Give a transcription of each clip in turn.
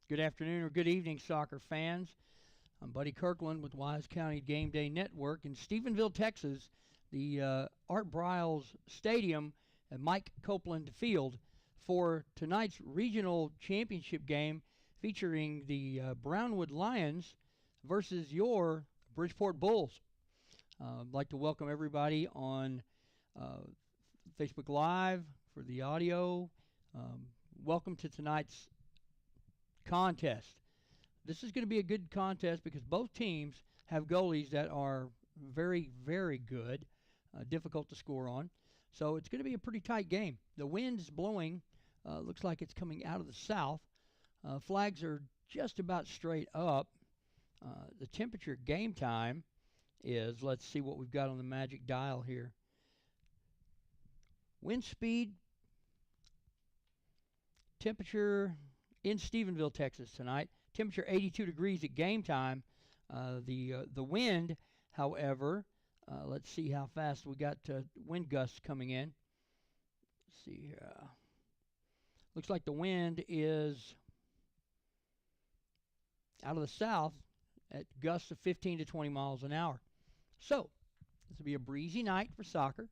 Good afternoon or good evening, soccer fans. I'm Buddy Kirkland with Wise County Game Day Network in Stephenville, Texas, the Art Briles Stadium at Mike Copeland Field for tonight's regional championship game featuring the Brownwood Lions versus your Bridgeport Bulls. I'd like to welcome everybody on Facebook Live for the audio. Welcome to tonight's contest. This is going to be a good contest because both teams have goalies that are very, very good, difficult to score on. So it's going to be a pretty tight game. The wind is blowing. Looks like it's coming out of the south. Flags are just about straight up. The temperature game time is, let's see what we've got on the magic dial here. Wind speed, temperature in Stephenville, Texas tonight. Temperature 82 degrees at game time. The wind, however, let's see how fast we got wind gusts coming in. Let's see here. Looks like the wind is out of the south at gusts of 15 to 20 miles an hour. So, this will be a breezy night for soccer.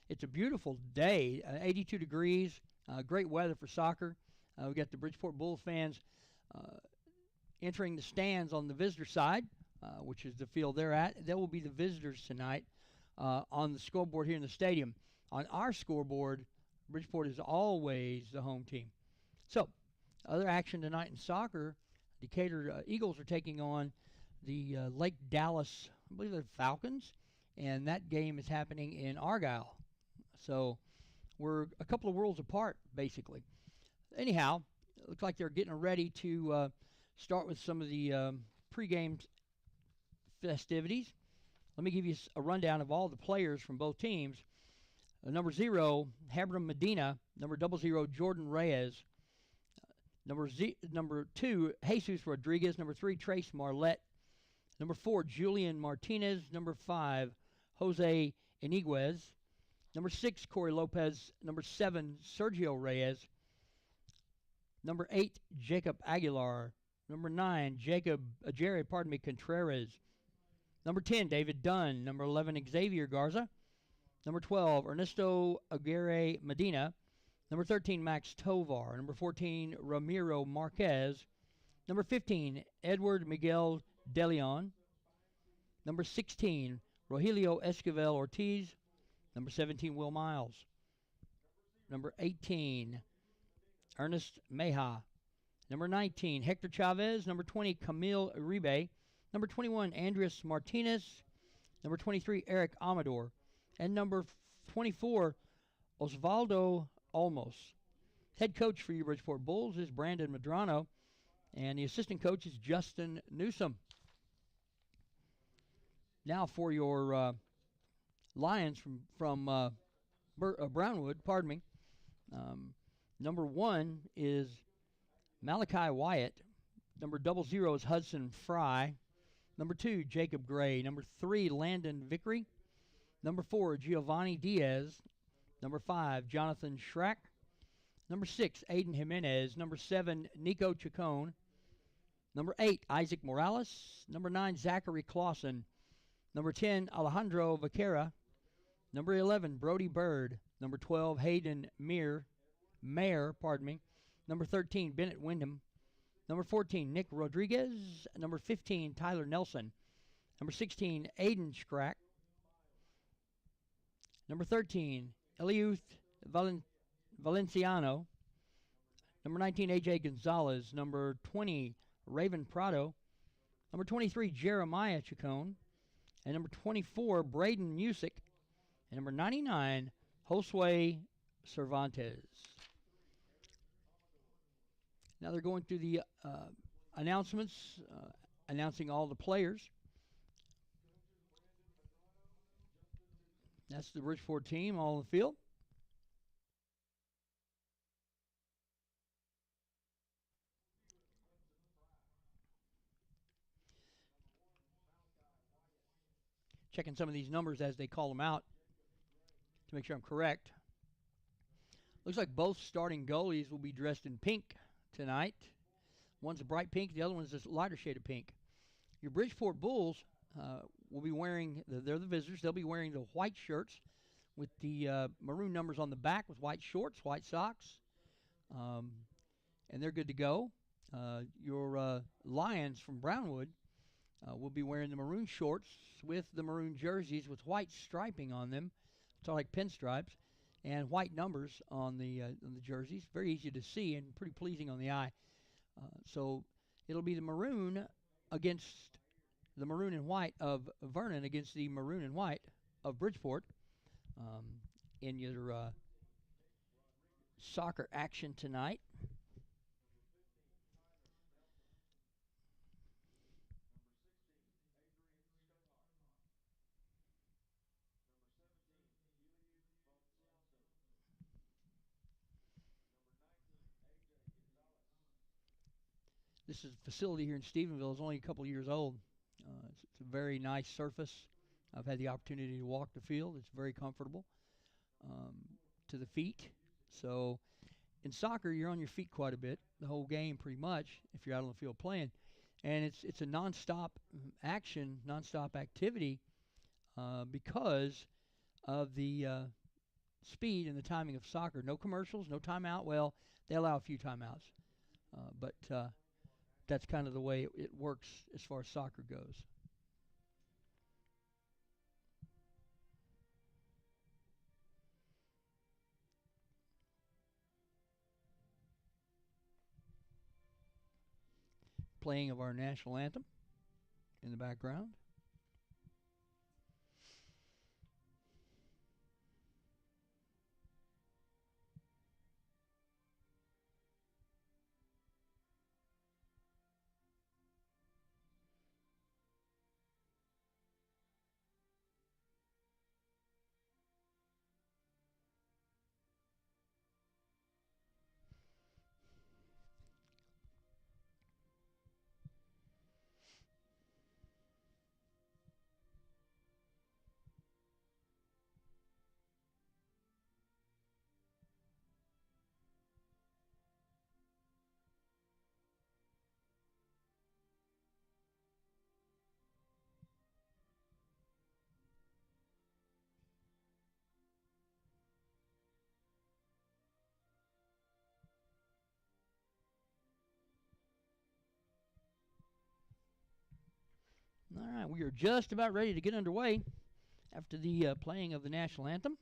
It's a beautiful day, 82 degrees, great weather for soccer. We've got the Bridgeport Bull fans entering the stands on the visitor side, which is the field they're at. There will be the visitors tonight on the scoreboard here in the stadium. On our scoreboard, Bridgeport is always the home team. So, other action tonight in soccer, Decatur Eagles are taking on the Lake Dallas, I believe they're Falcons, and that game is happening in Argyle. So, we're a couple of worlds apart, basically. Anyhow, it looks like they're getting ready to start with some of the pregame festivities. Let me give you a rundown of all the players from both teams. Number 0, Habram Medina. Number 00, Jordan Reyes. Number 2, Jesus Rodriguez. Number 3, Trace Marlette. Number 4, Julian Martinez. Number 5, Jose Iniguez. Number 6, Corey Lopez. Number 7, Sergio Reyes. Number 8, Jacob Aguilar. Number 9, Jerry Contreras. Number 10, David Dunn. Number 11, Xavier Garza. Number 12, Ernesto Aguirre Medina. Number 13, Max Tovar. Number 14, Ramiro Marquez. Number 15, Edward Miguel De Leon. Number 16, Rogelio Esquivel Ortiz. Number 17, Will Miles. Number 18, Ernest Meja. Number 19, Hector Chavez. Number 20, Camille Uribe. Number 21, Andres Martinez. Number 23, Eric Amador. And number 24, Osvaldo Olmos. Head coach for your Bridgeport Bulls is Brandon Medrano. And the assistant coach is Justin Newsom. Now for your Lions from Brownwood, pardon me. Number 1 is Malachi Wyatt. Number 00 is Hudson Fry. Number 2, Jacob Gray. Number 3, Landon Vickery. Number 4, Giovanni Diaz. Number 5, Jonathan Schrack. Number 6, Aiden Jimenez. Number 7, Nico Chacon. Number 8, Isaac Morales. Number 9, Zachary Clausen. Number 10, Alejandro Vaquera. Number 11, Brody Bird. Number 12, Hayden Mayer. Number 13, Bennett Wyndham. Number 14, Nick Rodriguez. Number 15, Tyler Nelson. Number 16, Aiden Schrack. Number 13, Eliuth Valenciano. Number 19, AJ Gonzalez. Number 20, Raven Prado. Number 23, Jeremiah Chacon. And number 24, Braden Music. And number 99, Josue Cervantes. Now they're going through the announcements, announcing all the players. That's the Bridgeport team all on the field. Checking some of these numbers as they call them out to make sure I'm correct. Looks like both starting goalies will be dressed in pink tonight. One's a bright pink, the other one's this lighter shade of pink. Your Bridgeport Bulls will be wearing, they're the visitors, they'll be wearing the white shirts with the maroon numbers on the back with white shorts, white socks, and they're good to go. Your Lions from Brownwood will be wearing the maroon shorts with the maroon jerseys with white striping on them, so like pinstripes, and white numbers on the jerseys. Very easy to see and pretty pleasing on the eye. So it'll be the maroon against the maroon and white of Vernon against the maroon and white of Bridgeport in your soccer action tonight. This is a facility here in Stephenville. It's only a couple years old. It's a very nice surface. I've had the opportunity to walk the field. It's very comfortable to the feet. So in soccer, you're on your feet quite a bit, the whole game pretty much, if you're out on the field playing. And it's a nonstop action, nonstop activity because of the speed and the timing of soccer. No commercials, no timeout. Well, they allow a few timeouts, but that's kind of the way it works as far as soccer goes. Playing of our national anthem in the background. All right, we are just about ready to get underway after the playing of the national anthem.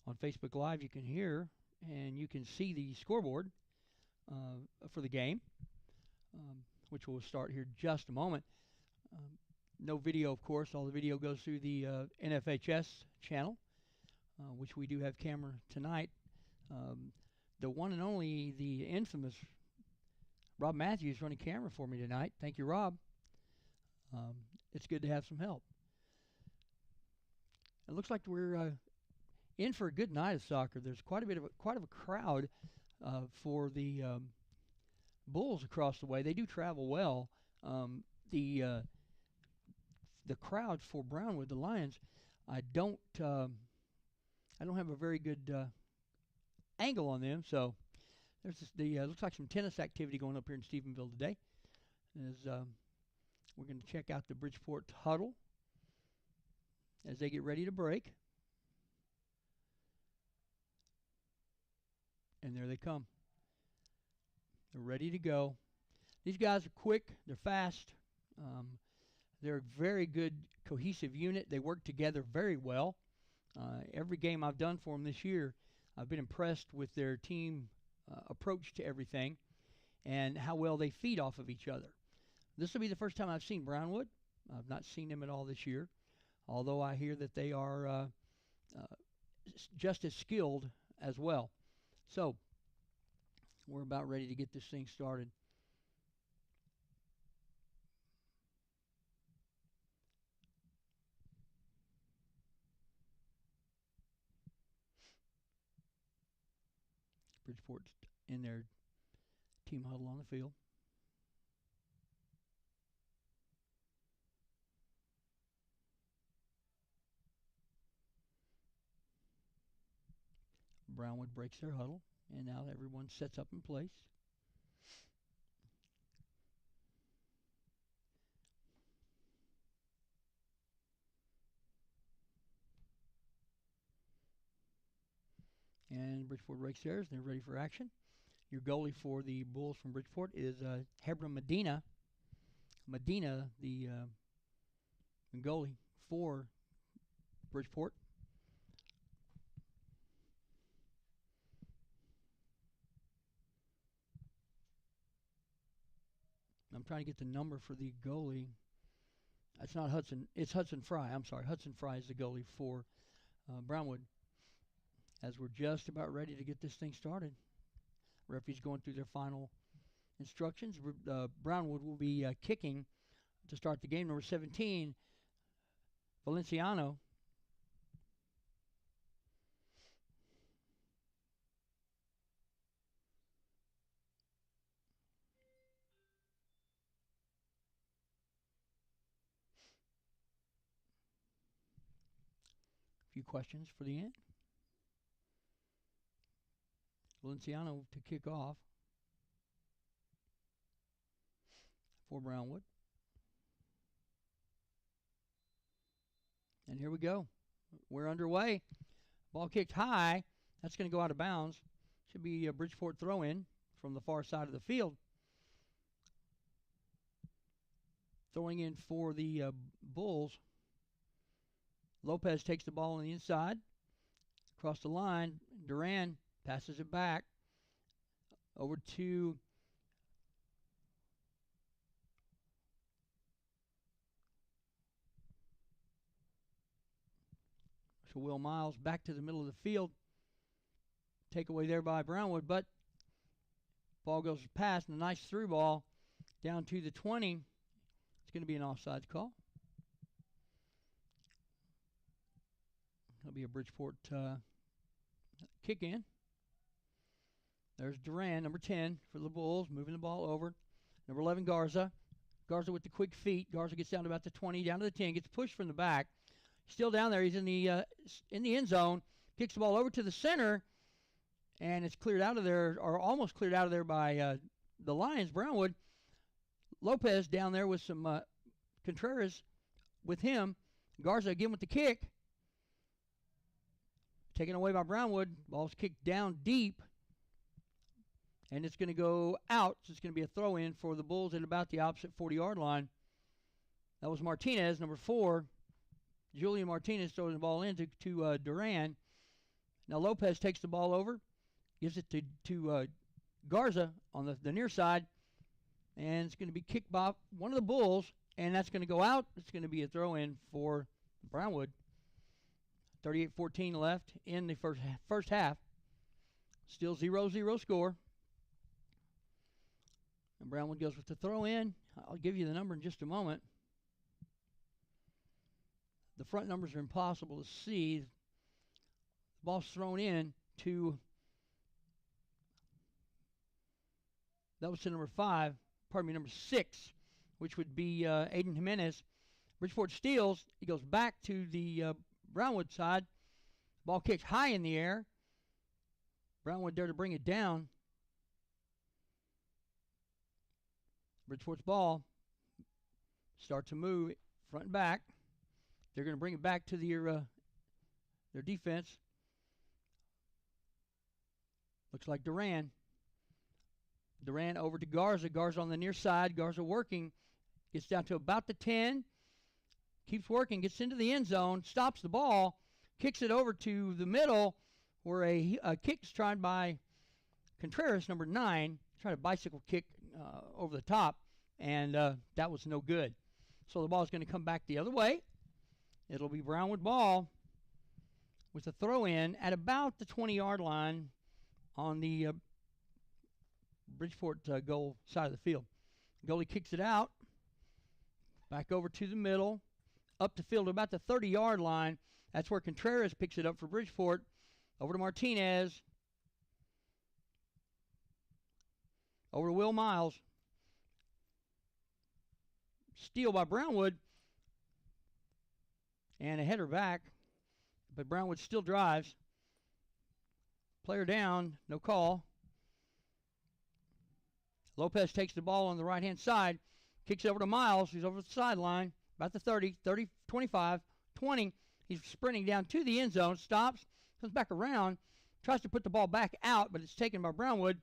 On Facebook Live, you can hear and you can see the scoreboard for the game, which will start here in just a moment. No video, of course. All the video goes through the NFHS channel, which we do have camera tonight. The one and only, the infamous Rob Matthews running camera for me tonight. Thank you, Rob. It's good to have some help. It looks like we're in for a good night of soccer. There's quite a crowd for the Bulls across the way. They do travel well. The crowd for Brownwood, the Lions, I don't have a very good angle on them. So there's looks like some tennis activity going up here in Stephenville today. As we're going to check out the Bridgeport huddle as they get ready to break. And there they come. They're ready to go. These guys are quick. They're fast. They're a very good cohesive unit. They work together very well. Every game I've done for them this year, I've been impressed with their team approach to everything and how well they feed off of each other. This will be the first time I've seen Brownwood. I've not seen them at all this year, although I hear that they are just as skilled as well. So we're about ready to get this thing started. Bridgeport's in their team huddle on the field. Brownwood breaks their huddle, and now everyone sets up in place. And Bridgeport breaks theirs, and they're ready for action. Your goalie for the Bulls from Bridgeport is Hebron Medina. Medina, the goalie for Bridgeport. I'm trying to get the number for the goalie. It's not Hudson. It's Hudson Fry. I'm sorry. Hudson Fry is the goalie for Brownwood. As we're just about ready to get this thing started. Referee's going through their final instructions. Brownwood will be kicking to start the game. Number 17, Valenciano. A few questions for the end. Valenciano to kick off for Brownwood. And here we go. We're underway. Ball kicked high. That's going to go out of bounds. Should be a Bridgeport throw-in from the far side of the field. Throwing in for the Bulls. Lopez takes the ball on the inside. Across the line. Duran passes it back over to Will Miles. Back to the middle of the field. Takeaway there by Brownwood, but ball goes past and a nice through ball down to the 20. It's going to be an offsides call. It'll be a Bridgeport kick in. There's Duran, number 10 for the Bulls, moving the ball over. Number 11, Garza. Garza with the quick feet. Garza gets down to about the 20, down to the 10, gets pushed from the back. Still down there. He's in the end zone. Kicks the ball over to the center, and it's cleared out of there, or almost cleared out of there by the Lions, Brownwood. Lopez down there with some Contreras with him. Garza again with the kick. Taken away by Brownwood. Ball's kicked down deep. And it's going to go out. So it's going to be a throw-in for the Bulls at about the opposite 40-yard line. That was Martinez, number 4. Julian Martinez throwing the ball in to Duran. Now Lopez takes the ball over. Gives it to Garza on the near side. And it's going to be kicked by one of the Bulls. And that's going to go out. It's going to be a throw-in for Brownwood. 38-14 left in the first half. Still 0-0 score. And Brownwood goes with the throw-in. I'll give you the number in just a moment. The front numbers are impossible to see. The ball's thrown in to, that was to number 6, which would be Aiden Jimenez. Bridgeport steals. He goes back to the Brownwood side. Ball kicked high in the air. Brownwood there to bring it down. Bridgeport's ball starts to move front and back. They're going to bring it back to their defense. Looks like Duran. Duran over to Garza. Garza on the near side. Garza working. Gets down to about the 10. Keeps working. Gets into the end zone. Stops the ball. Kicks it over to the middle where a kick's tried by Contreras, number 9. Tried a bicycle kick over the top, and that was no good. So the ball is going to come back the other way. It'll be Brownwood ball with a throw-in at about the 20-yard line on the Bridgeport goal side of the field. Goalie kicks it out. Back over to the middle. Up the field about the 30-yard line. That's where Contreras picks it up for Bridgeport. Over to Martinez. Over to Will Miles. Steal by Brownwood. And a header back. But Brownwood still drives. Player down, no call. Lopez takes the ball on the right-hand side, kicks it over to Miles. He's over the sideline, about the 30, 25, 20. He's sprinting down to the end zone, stops, comes back around, tries to put the ball back out, but it's taken by Brownwood.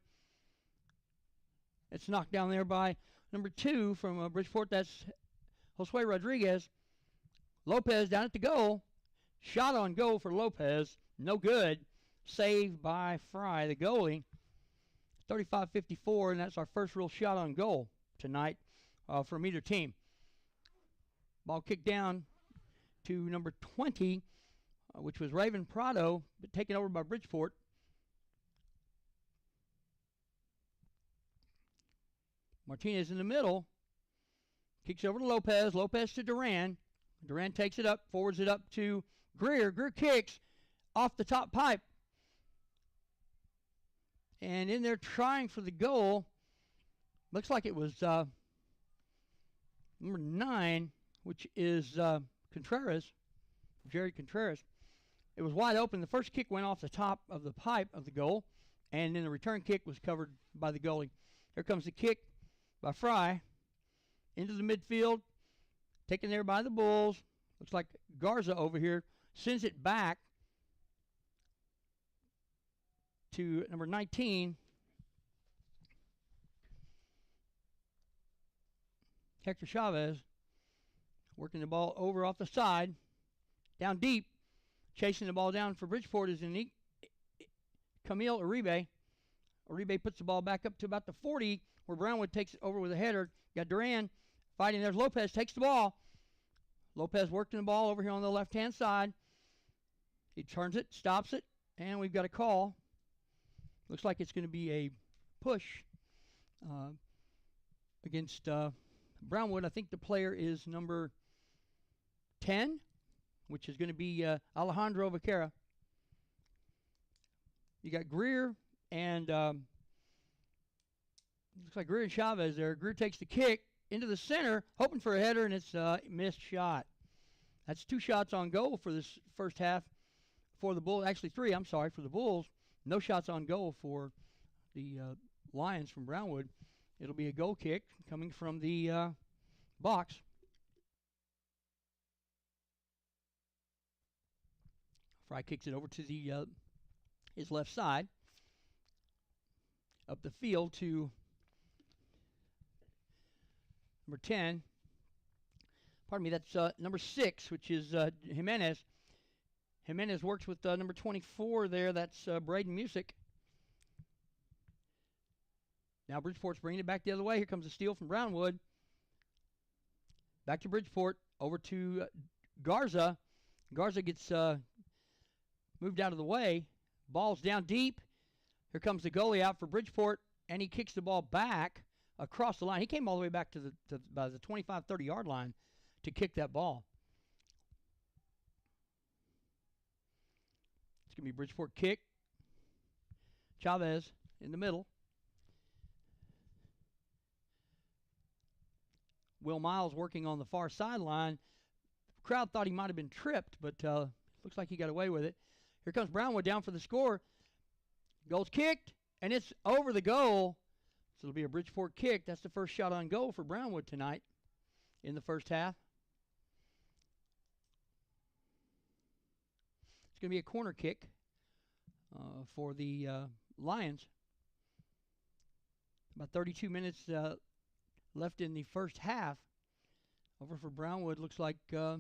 It's knocked down there by number 2 from Bridgeport. That's Josue Rodriguez. Lopez down at the goal. Shot on goal for Lopez. No good. Saved by Fry, the goalie. 35-54, and that's our first real shot on goal tonight from either team. Ball kicked down to number 20, which was Raven Prado, but taken over by Bridgeport. Martinez in the middle. Kicks over to Lopez. Lopez to Duran. Duran takes it up, forwards it up to Greer. Greer kicks off the top pipe. And in there trying for the goal, looks like it was number 9, which is Contreras, Jared Contreras. It was wide open. The first kick went off the top of the pipe of the goal, and then the return kick was covered by the goalie. Here comes the kick by Fry into the midfield, taken there by the Bulls. Looks like Garza over here sends it back to number 19, Hector Chavez, working the ball over off the side, down deep, chasing the ball down for Bridgeport is Camille Uribe. Uribe puts the ball back up to about the 40, where Brownwood takes it over with a header. Got Duran fighting. There's Lopez, takes the ball. Lopez working the ball over here on the left-hand side. He turns it, stops it, and we've got a call. Looks like it's going to be a push against Brownwood. I think the player is number 10, which is going to be Alejandro Vaquera. You got Greer and looks like Greer and Chavez there. Greer takes the kick into the center, hoping for a header, and it's a missed shot. That's 2 shots on goal for this first half for the Bulls. Actually 3, I'm sorry, for the Bulls. No shots on goal for the Lions from Brownwood. It'll be a goal kick coming from the box. Fry kicks it over to the his left side. Up the field to number 10. Pardon me, that's number 6, which is Jimenez. Jimenez works with number 24 there. That's Braden Music. Now Bridgeport's bringing it back the other way. Here comes a steal from Brownwood. Back to Bridgeport. Over to Garza. Garza gets moved out of the way. Ball's down deep. Here comes the goalie out for Bridgeport, and he kicks the ball back across the line. He came all the way back to by the 25, 30-yard line to kick that ball. It's going to be Bridgeport kick. Chavez in the middle. Will Miles working on the far sideline. Crowd thought he might have been tripped, but looks like he got away with it. Here comes Brownwood down for the score. Goal's kicked, and it's over the goal. So it'll be a Bridgeport kick. That's the first shot on goal for Brownwood tonight in the first half. It's going to be a corner kick for the Lions. About 32 minutes left in the first half. Over for Brownwood, looks like I'll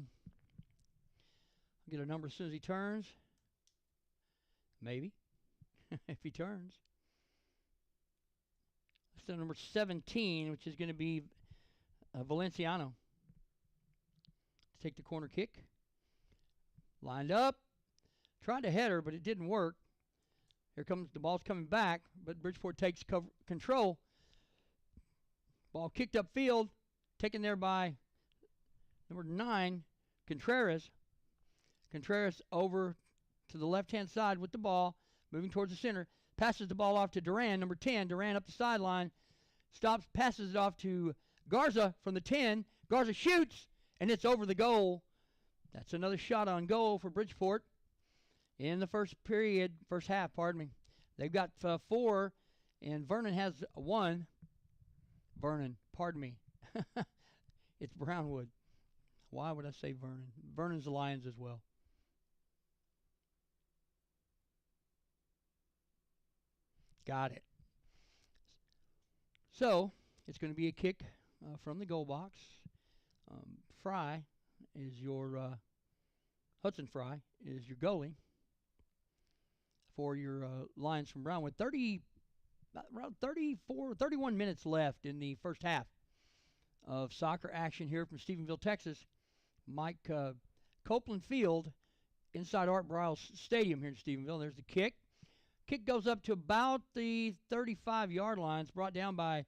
get a number as soon as he turns. Maybe, if he turns. That's the number 17, which is going to be Valenciano. To take the corner kick. Lined up. Tried to header, but it didn't work. Here comes the ball's coming back, but Bridgeport takes control. Ball kicked upfield, taken there by number 9, Contreras. Contreras over to the left-hand side with the ball, moving towards the center. Passes the ball off to Duran, number 10. Duran up the sideline, stops, passes it off to Garza from the 10. Garza shoots, and it's over the goal. That's another shot on goal for Bridgeport in the first half, pardon me. They've got 4, and Vernon has 1. Vernon, pardon me. It's Brownwood. Why would I say Vernon? Vernon's the Lions as well. Got it. So it's going to be a kick from the goal box. Fry is your Hudson Fry is your goalie for your Lions from Brownwood. Around 31 minutes left in the first half of soccer action here from Stephenville, Texas. Mike Copeland Field inside Art Briles Stadium here in Stephenville. There's the kick. Kick goes up to about the 35-yard line. It's brought down by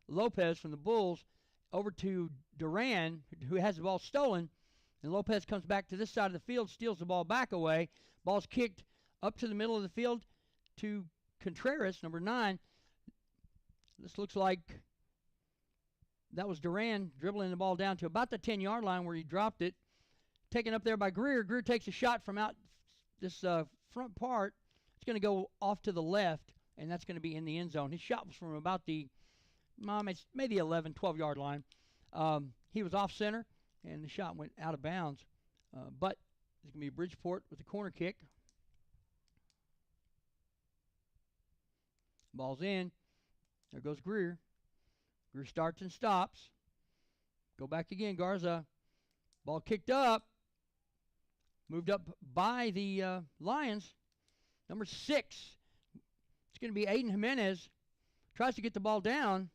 Lopez from the Bulls over to Duran, who has the ball stolen. And Lopez comes back to this side of the field, steals the ball back away. Ball's kicked up to the middle of the field to Contreras, number 9. This looks like that was Duran dribbling the ball down to about the 10-yard line where he dropped it. Taken up there by Greer. Greer takes a shot from out this front part. It's going to go off to the left, and that's going to be in the end zone. His shot was from about the maybe 11, 12-yard line. He was off center, and the shot went out of bounds. But it's going to be Bridgeport with the corner kick. Ball's in. There goes Greer. Greer starts and stops. Go back again, Garza. Ball kicked up. Moved up by the Lions. Number 6. It's going to be Aiden Jimenez. Tries to get the ball down.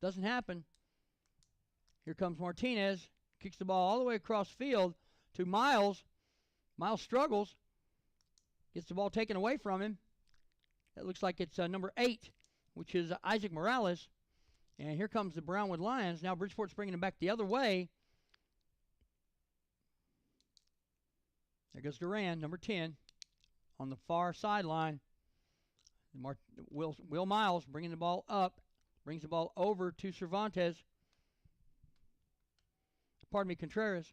Doesn't happen. Here comes Martinez. Kicks the ball all the way across field to Miles. Miles struggles. Gets the ball taken away from him. That looks like it's number 8, which is Isaac Morales. And here comes the Brownwood Lions. Now Bridgeport's bringing them back the other way. There goes Duran, number 10, on the far sideline. Will Miles bringing the ball up. Brings the ball over to Cervantes. Pardon me, Contreras.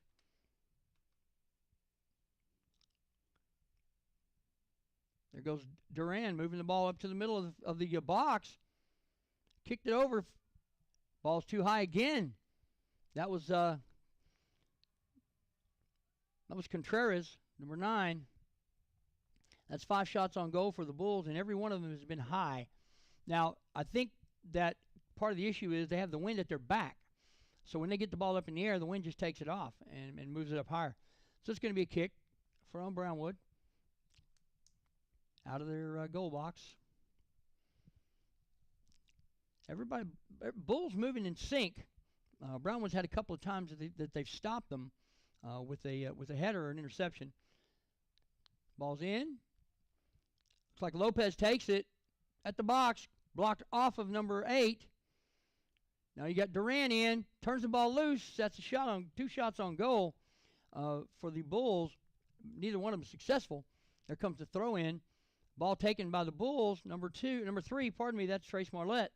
There goes Duran moving the ball up to the middle of the box. Kicked it over. Ball's too high again. That was Contreras, number 9. That's 5 shots on goal for the Bulls, and every one of them has been high. Now, I think that part of the issue is they have the wind at their back. So when they get the ball up in the air, the wind just takes it off and moves it up higher. So it's going to be a kick from Brownwood out of their goal box. Everybody, Bulls moving in sync. Brownwood's had a couple of times that they've stopped them with a header or an interception. Ball's in. Looks like Lopez takes it at the box, blocked off of number 8. Now you got Duran in, turns the ball loose. That's a shot on 2 shots on goal for the Bulls. Neither one of them successful. There comes the throw in. Ball taken by the Bulls. Number 3, pardon me, that's Trace Marlette.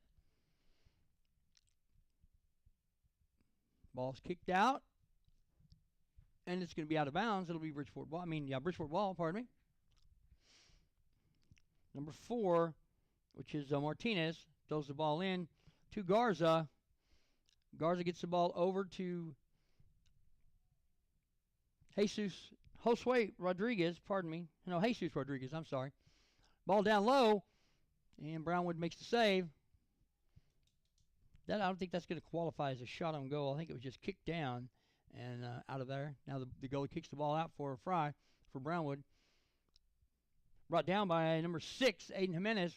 Ball's kicked out. And it's going to be out of bounds. It'll be Bridgeport ball. Bridgeport ball, pardon me. Number 4, which is Martinez, throws the ball in to Garza. Garza gets the ball over to Josue Rodriguez, pardon me. No, Jesus Rodriguez, I'm sorry. Ball down low, and Brownwood makes the save. I don't think that's going to qualify as a shot on goal. I think it was just kicked down and out of there. Now the goalie kicks the ball out for a Fry for Brownwood. Brought down by number 6, Aiden Jimenez.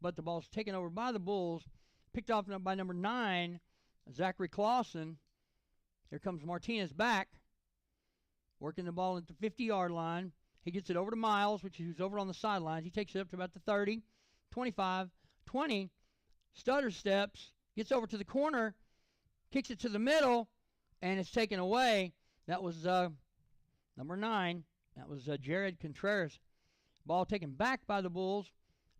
But the ball's taken over by the Bulls. Picked off by number 9, Zachary Clausen. Here comes Martinez back. Working the ball at the 50-yard line. He gets it over to Miles, who's over on the sidelines. He takes it up to about the 30, 25, 20. Stutter steps. Gets over to the corner. Kicks it to the middle. And it's taken away. That was number 9. That was Jared Contreras. Ball taken back by the Bulls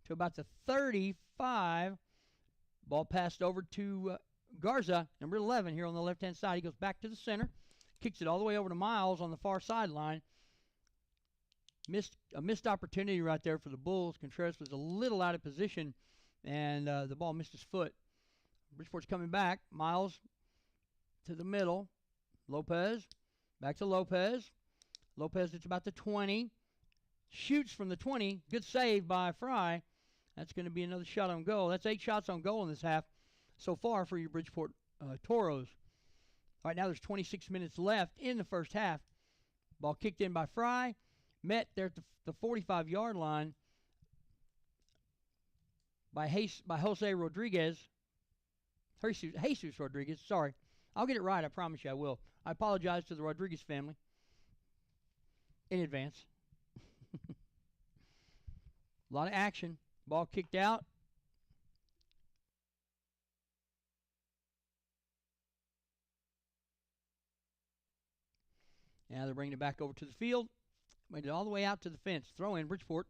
to about the 35. Ball passed over to Garza, number 11, here on the left-hand side. He goes back to the center. Kicks it all the way over to Miles on the far sideline. missed opportunity right there for the Bulls. Contreras was a little out of position, and the ball missed his foot. Bridgeport's coming back. Miles to the middle. Lopez. Back to Lopez. Lopez, it's about the 20. Shoots from the 20. Good save by Fry. That's going to be another shot on goal. That's 8 shots on goal in this half so far for your Bridgeport Toros. All right, now there's 26 minutes left in the first half. Ball kicked in by Fry. Met there at the 45-yard line by Jose Rodriguez. Jesus Rodriguez, sorry. I'll get it right, I promise you I will. I apologize to the Rodriguez family in advance. A lot of action. Ball kicked out. Now they're bringing it back over to the field. Made it all the way out to the fence. Throw in. Bridgeport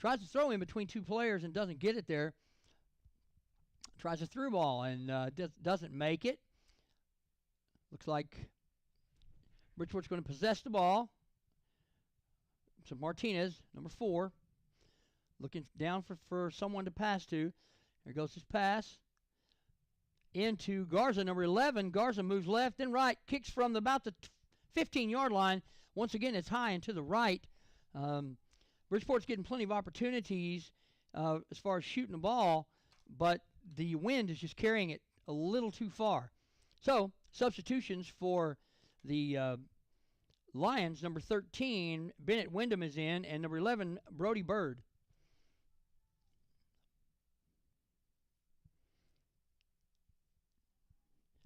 tries to throw in between two players and doesn't get it there. Tries a through ball and doesn't make it. Looks like Bridgeport's going to possess the ball. So Martinez, number 4, looking down for someone to pass to. There goes his pass into Garza, number 11. Garza moves left and right, kicks from about the 15-yard line. Once again, it's high and to the right. Bridgeport's getting plenty of opportunities as far as shooting the ball, but the wind is just carrying it a little too far. So, substitutions for the Lions. Number 13, Bennett Wyndham is in, and number 11, Brody Bird.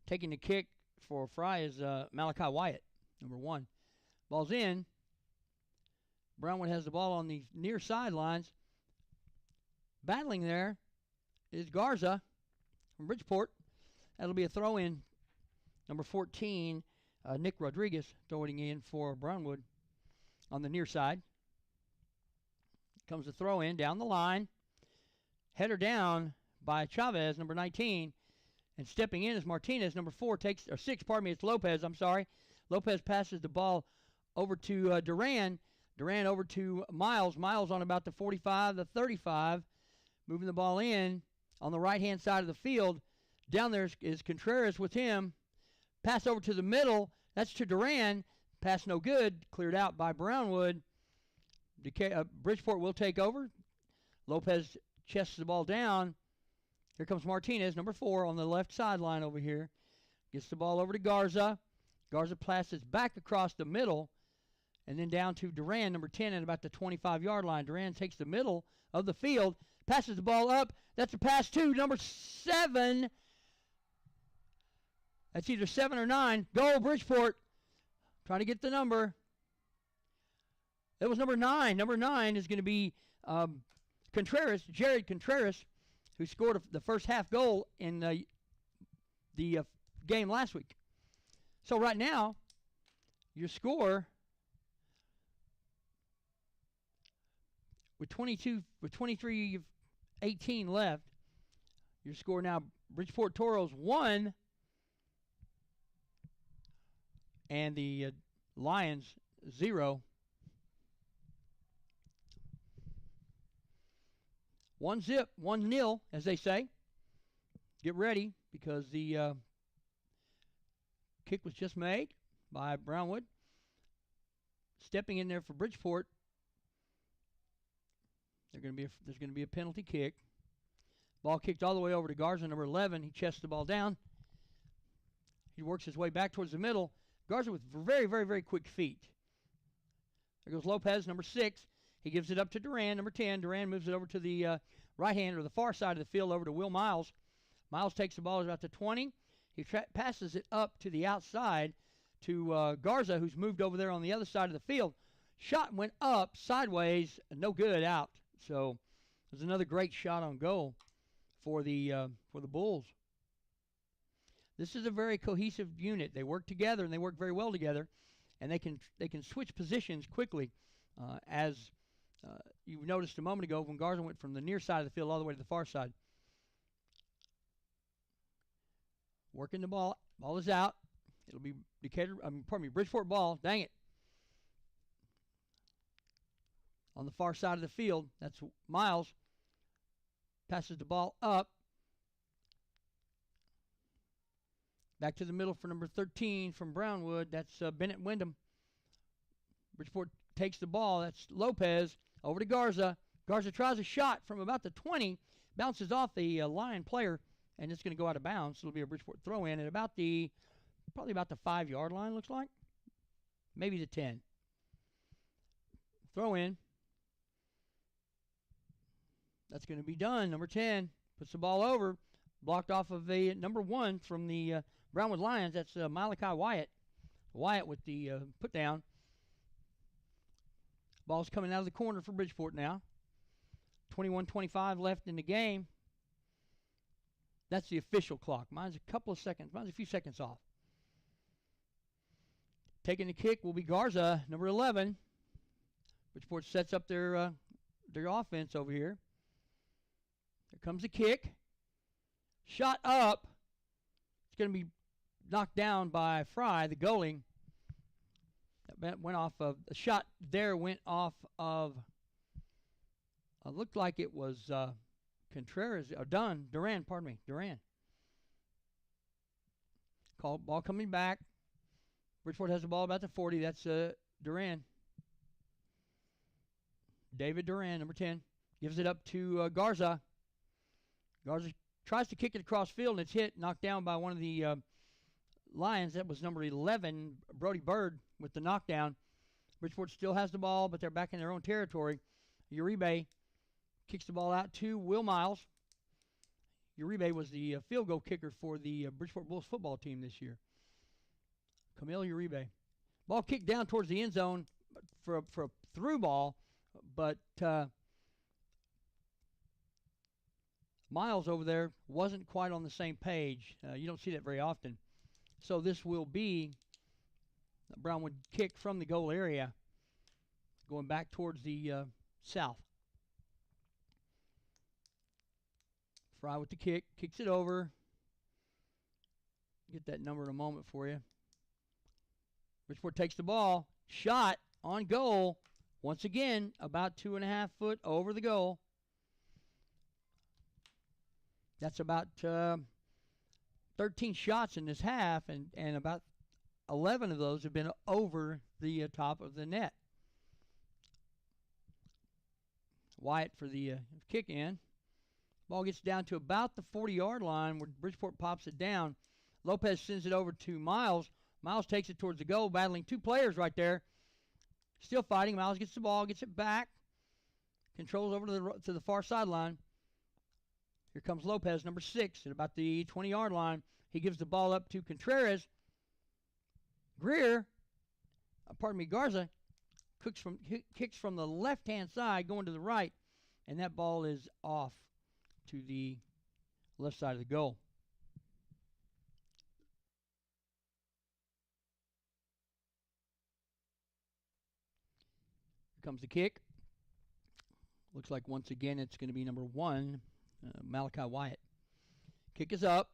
Taking the kick for Fry is Malachi Wyatt, number 1. Ball's in. Brownwood has the ball on the near sidelines. Battling there is Garza from Bridgeport. That'll be a throw-in. Number 14, Nick Rodriguez throwing in for Brownwood on the near side. Comes the throw-in down the line. Header down by Chavez, number 19. And stepping in is Martinez, number 6, it's Lopez, I'm sorry. Lopez passes the ball over to Duran. Duran over to Miles. Miles on about the 45, the 35. Moving the ball in on the right-hand side of the field. Down there is Contreras with him. Pass over to the middle. That's to Duran. Pass no good. Cleared out by Brownwood. Bridgeport will take over. Lopez chests the ball down. Here comes Martinez, number 4, on the left sideline over here. Gets the ball over to Garza. Garza passes back across the middle and then down to Duran, number 10, at about the 25-yard line. Duran takes the middle of the field, passes the ball up. That's a pass to number 7. That's either 7 or 9. Goal, Bridgeport. Trying to get the number. That was number 9. Number 9 is going to be Contreras, Jared Contreras, who scored the first half goal in the game last week. So right now, your score with 23-18 left, your score now, Bridgeport Toros 1 and the Lions 0. 1-0, 1-0, as they say. Get ready, because the kick was just made by Brownwood. Stepping in there for Bridgeport. There's going to be a penalty kick. Ball kicked all the way over to Garza, number 11. He chests the ball down. He works his way back towards the middle. Garza with very, very, very quick feet. There goes Lopez, number 6. He gives it up to Duran, number 10. Duran moves it over to the right hand or the far side of the field over to Will Miles. Miles takes the ball about to 20. He passes it up to the outside to Garza, who's moved over there on the other side of the field. Shot went up sideways, no good, out. So there's another great shot on goal for the Bulls. This is a very cohesive unit. They work together, and they work very well together, and they can switch positions quickly, as you noticed a moment ago when Garza went from the near side of the field all the way to the far side. Working the ball. Ball is out. It'll be Bridgeport ball. Dang it. on the far side of the field. That's Miles. Passes the ball up. Back to the middle for number 13 from Brownwood. That's Bennett Wyndham. Bridgeport takes the ball. That's Lopez over to Garza. Garza tries a shot from about the 20. Bounces off the Lion player, and it's going to go out of bounds. It'll be a Bridgeport throw in at probably about the 5-yard line, looks like. Maybe the 10. Throw in. That's going to be done. Number 10 puts the ball over. Blocked off of a number 1 from the Brownwood Lions. That's Malachi Wyatt. Wyatt with the put down. Ball's coming out of the corner for Bridgeport now. 21-25 left in the game. That's the official clock. Mine's a couple of seconds. Mine's a few seconds off. Taking the kick will be Garza, number 11. Bridgeport sets up their offense over here. Here comes the kick. Shot up. It's going to be knocked down by Fry, the goalie. That went off of the shot there. Went off of. Looked like it was Contreras. Duran. Pardon me, Duran. Ball coming back. Bridgeport has the ball about the 40. That's Duran. David Duran, number 10, gives it up to Garza. Garza tries to kick it across field, and it's hit, knocked down by one of the Lions. That was number 11, Brody Bird, with the knockdown. Bridgeport still has the ball, but they're back in their own territory. Uribe kicks the ball out to Will Miles. Uribe was the field goal kicker for the Bridgeport Bulls football team this year. Camille Uribe. Ball kicked down towards the end zone for a through ball, but Miles over there wasn't quite on the same page. You don't see that very often. So this will be a Brownwood kick from the goal area going back towards the south. Fry with the kick, kicks it over. Get that number in a moment for you. Bridgeport takes the ball. Shot on goal. Once again, about 2.5 foot over the goal. That's about 13 shots in this half, and about 11 of those have been over the top of the net. Wyatt for the kick in. Ball gets down to about the 40-yard line where Bridgeport pops it down. Lopez sends it over to Miles. Miles takes it towards the goal, battling two players right there. Still fighting. Miles gets the ball, gets it back. Controls over to the far sideline. Here comes Lopez, number 6, at about the 20-yard line. He gives the ball up to Contreras. Garza kicks from the left-hand side going to the right, and that ball is off to the left side of the goal. Here comes the kick. Looks like once again it's going to be number 1, Malachi Wyatt. Kick is up.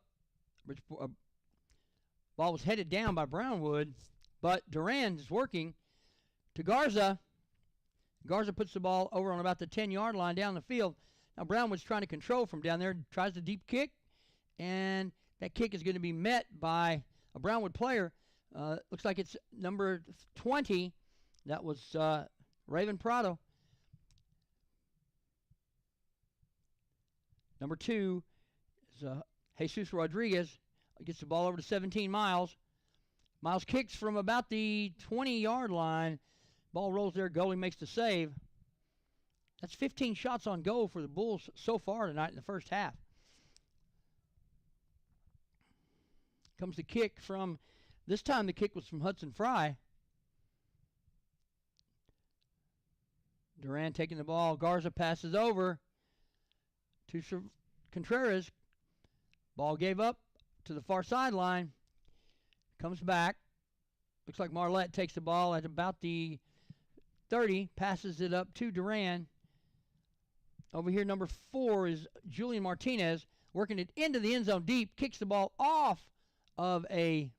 Ball was headed down by Brownwood, but Duran is working to Garza. Garza puts the ball over on about the 10-yard line down the field. Now Brownwood's trying to control from down there, tries the deep kick, and that kick is going to be met by a Brownwood player. Looks like it's number 20. That was Raven Prado. Number 2 is Jesus Rodriguez. Gets the ball over to 17 Miles. Miles kicks from about the 20-yard line. Ball rolls there. Goalie makes the save. That's 15 shots on goal for the Bulls so far tonight in the first half. Comes the kick from, this time the kick was from Hudson Fry. Duran taking the ball. Garza passes over to Contreras. Ball gave up to the far sideline. Comes back. Looks like Marlette takes the ball at about the 30. Passes it up to Duran. Over here, number 4 is Julian Martinez. Working it into the end zone deep. Kicks the ball off of a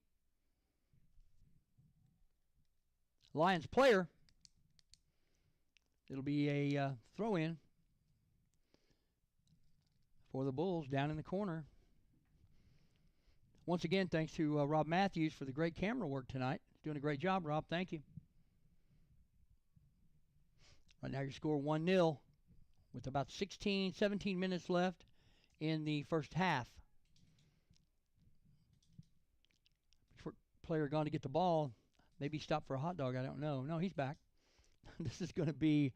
Lions player. It'll be a throw-in for the Bulls down in the corner. Once again, thanks to Rob Matthews for the great camera work tonight. Doing a great job, Rob. Thank you. Right now your score 1-0 with about 16, 17 minutes left in the first half. Player gone to get the ball. Maybe stop for a hot dog. I don't know. No, he's back. This is going to be,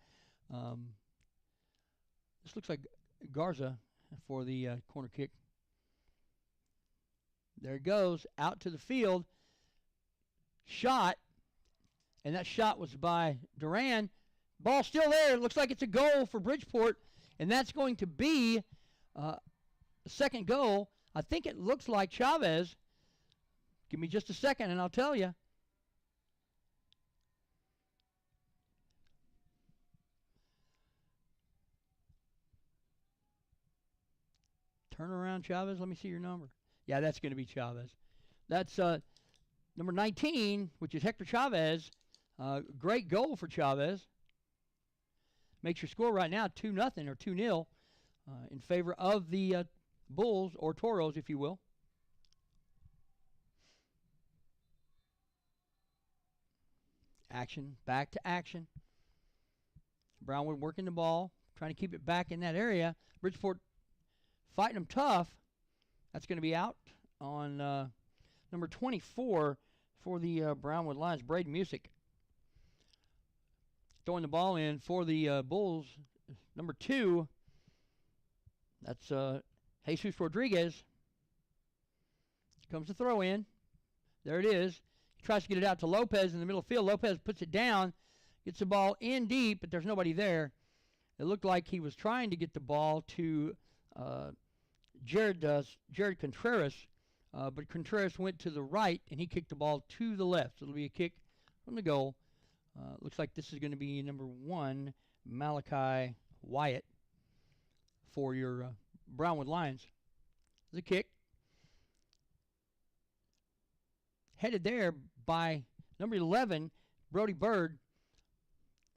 this looks like Garza for the corner kick. There it goes, out to the field. Shot, and that shot was by Duran. Ball still there. It looks like it's a goal for Bridgeport, and that's going to be the second goal. I think it looks like Chavez. Give me just a second, and I'll tell you. Turn around, Chavez. Let me see your number. Yeah, that's going to be Chavez. That's number 19, which is Hector Chavez. Great goal for Chavez. Makes your score right now 2-0 or 2-0 in favor of the Bulls, or Toros, if you will. Action, back to action. Brownwood working the ball, trying to keep it back in that area. Bridgeport fighting them tough. That's going to be out on number 24 for the Brownwood Lions, Braden Music. Throwing the ball in for the Bulls, number 2. That's Jesus Rodriguez. Here comes the throw in. There it is. He tries to get it out to Lopez in the middle of the field. Lopez puts it down, gets the ball in deep, but there's nobody there. It looked like he was trying to get the ball to Jared Contreras, but Contreras went to the right, and he kicked the ball to the left. So it'll be a kick from the goal. Looks like this is going to be number 1, Malachi Wyatt, for your Brownwood Lions. The kick. Headed there by number 11, Brody Bird.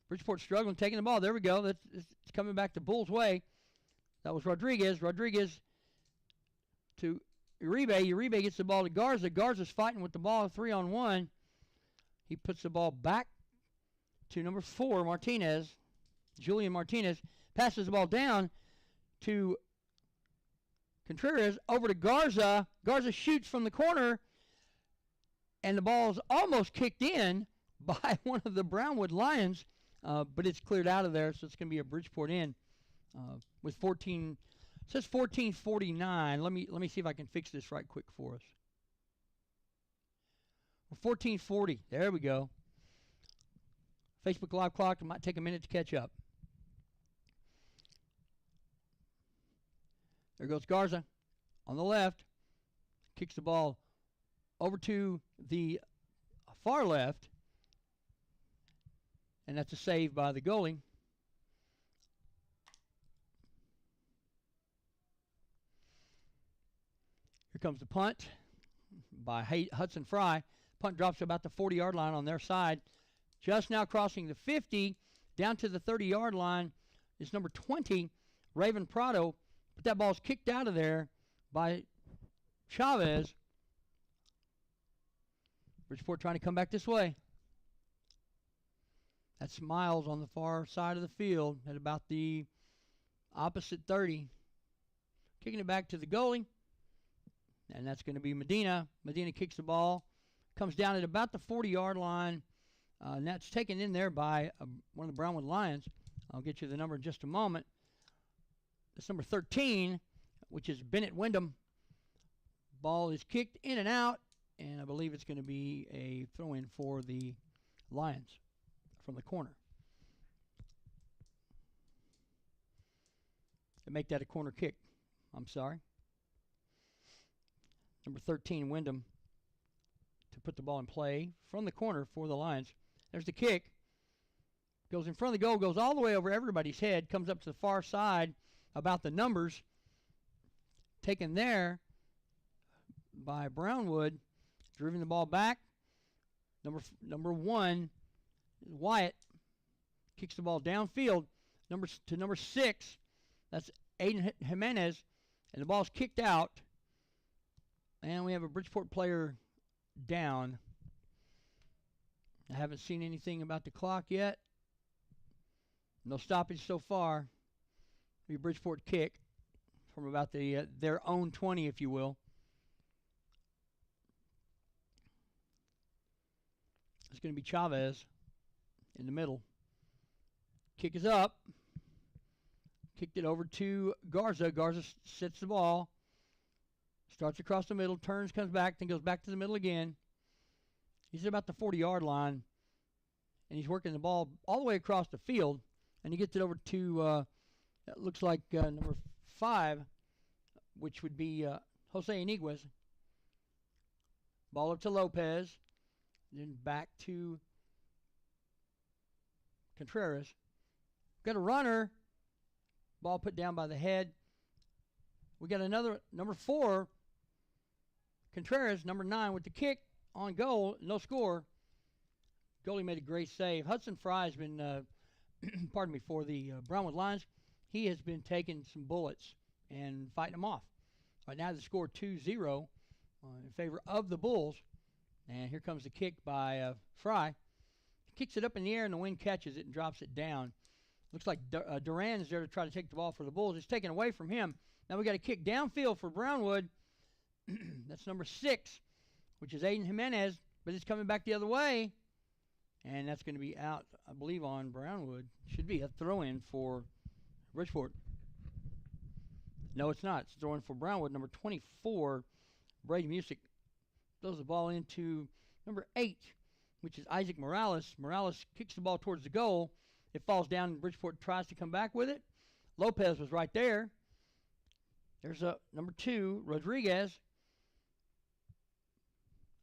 Bridgeport struggling, taking the ball. There we go. It's coming back the Bulls' way. That was Rodriguez. Rodriguez to Uribe. Uribe gets the ball to Garza. Garza's fighting with the ball 3-on-1. He puts the ball back to number 4, Martinez. Julian Martinez passes the ball down to Contreras, over to Garza. Garza shoots from the corner, and the ball's almost kicked in by one of the Brownwood Lions, but it's cleared out of there, so it's going to be a Bridgeport in with 14. It says 14:49. Let me see if I can fix this right quick for us. 14:40. There we go. Facebook Live clock. It might take a minute to catch up. There goes Garza on the left. Kicks the ball over to the far left. And that's a save by the goalie. Here comes the punt by Hudson Fry. Punt drops to about the 40-yard line on their side. Just now crossing the 50, down to the 30-yard line is number 20, Raven Prado. But that ball's kicked out of there by Chavez. Bridgeport trying to come back this way. That's Miles on the far side of the field at about the opposite 30. Kicking it back to the goalie. And that's going to be Medina. Medina kicks the ball. Comes down at about the 40-yard line. And that's taken in there by one of the Brownwood Lions. I'll get you the number in just a moment. That's number 13, which is Bennett Wyndham. Ball is kicked in and out, and I believe it's going to be a throw-in for the Lions from the corner. And make that a corner kick. I'm sorry. Number 13, Wyndham, to put the ball in play from the corner for the Lions. There's the kick. Goes in front of the goal, goes all the way over everybody's head, comes up to the far side about the numbers. Taken there by Brownwood. Driven the ball back. Number 1, Wyatt. kicks the ball downfield to number 6. That's Aiden Jimenez, and the ball's kicked out. And we have a Bridgeport player down. I haven't seen anything about the clock yet. No stoppage so far. It'll be a Bridgeport kick from about their own 20, if you will. It's going to be Chavez in the middle. Kick is up. Kicked it over to Garza. Garza sets the ball. Starts across the middle, turns, comes back, then goes back to the middle again. He's at about the 40-yard line, and he's working the ball all the way across the field, and he gets it over to, that looks like number 5, which would be Jose Iniguez. Ball up to Lopez, then back to Contreras. Got a runner. Ball put down by the head. We got another, number 4, Contreras, number 9, with the kick on goal, no score. Goalie made a great save. Hudson Fry has been, pardon me, for the Brownwood Lions. He has been taking some bullets and fighting them off. Right now, the score 2-0 in favor of the Bulls. And here comes the kick by Fry. He kicks it up in the air, and the wind catches it and drops it down. Looks like Duran is there to try to take the ball for the Bulls. It's taken away from him. Now we got a kick downfield for Brownwood. That's number 6, which is Aiden Jimenez, but it's coming back the other way. And that's going to be out, I believe, on Brownwood. Should be a throw-in for Bridgeport. No, it's not. It's a throw-in for Brownwood. Number 24, Brady Music, throws the ball into number 8, which is Isaac Morales. Morales kicks the ball towards the goal. It falls down, and Bridgeport tries to come back with it. Lopez was right there. There's number 2, Rodriguez.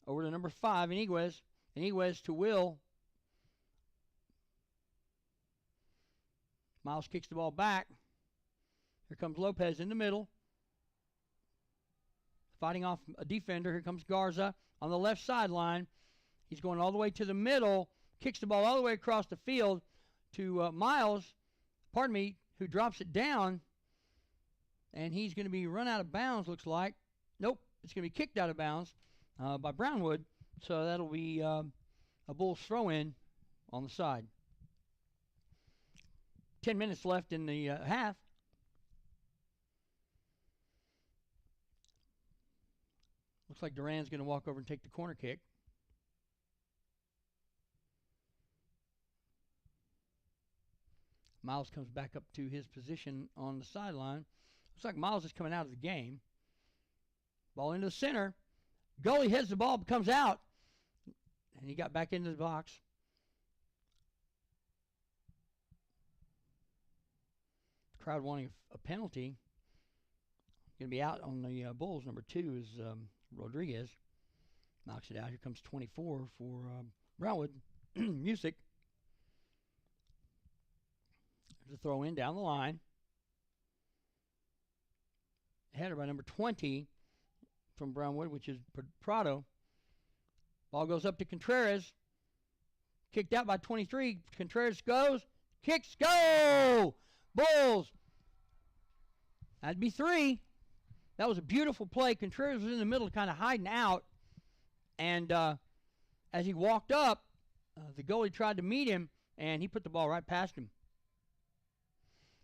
Over to number 5, Iniguez. Iniguez to Will. Miles kicks the ball back. Here comes Lopez in the middle. Fighting off a defender. Here comes Garza on the left sideline. He's going all the way to the middle. Kicks the ball all the way across the field to Miles, who drops it down. And he's going to be run out of bounds, looks like. Nope, it's going to be kicked out of bounds by Brownwood. So that'll be a Bulls throw-in on the side. 10 minutes left in the half. Looks like Duran's going to walk over and take the corner kick. Miles comes back up to his position on the sideline. Looks like Miles is coming out of the game. Ball into the center. Goalie heads the ball, comes out. And he got back into the box. Crowd wanting a penalty. Going to be out on the Bulls. Number 2 is Rodriguez. Knocks it out. Here comes 24 for Brownwood. Music. There's a throw in down the line. Header by number 20 from Brownwood, which is Prado. Ball goes up to Contreras. Kicked out by 23. Contreras goes. Kicks, go! Bulls. That'd be 3. That was a beautiful play. Contreras was in the middle kind of hiding out. And as he walked up, the goalie tried to meet him, and he put the ball right past him.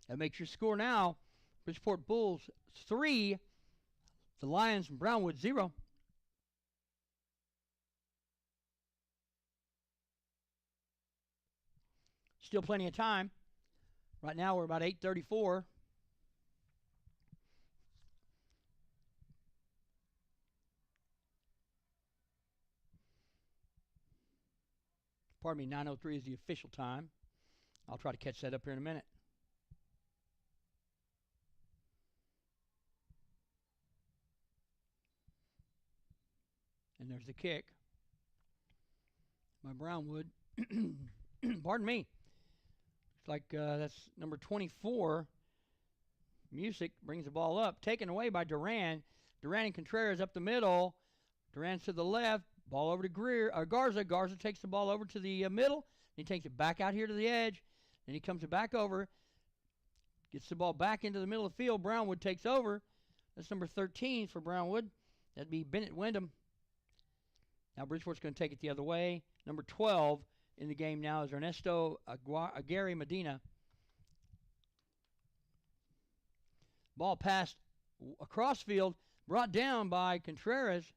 That makes your score now. Bridgeport Bulls 3. The Lions from Brownwood 0. Still plenty of time. Right now we're about 8:34. Pardon me, 9:03 is the official time. I'll try to catch that up here in a minute. And there's the kick by Brownwood. Pardon me. Looks like that's number 24. Music brings the ball up. Taken away by Duran. Duran and Contreras up the middle. Duran's to the left. Ball over to Garza. Garza takes the ball over to the middle. He takes it back out here to the edge. Then he comes back over, gets the ball back into the middle of the field. Brownwood takes over. That's number 13 for Brownwood. That'd be Bennett Wyndham. Now Bridgeport's going to take it the other way. Number 12 in the game now is Ernesto Aguirre Medina. Ball passed across field, brought down by Contreras.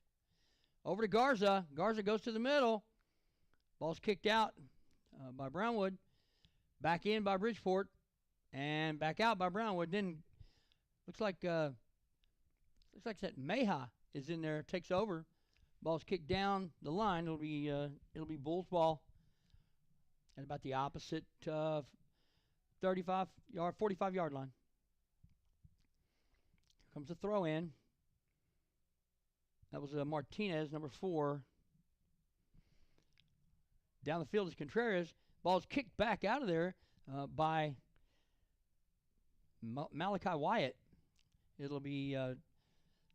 Over to Garza. Garza goes to the middle. Ball's kicked out by Brownwood. Back in by Bridgeport. And back out by Brownwood. Then looks like that Meja is in there, takes over. Ball's kicked down the line. It'll be Bulls ball at about the opposite 45-yard line. Here comes the throw in. That was Martinez, number 4. Down the field is Contreras. Ball's kicked back out of there by Malachi Wyatt. It'll be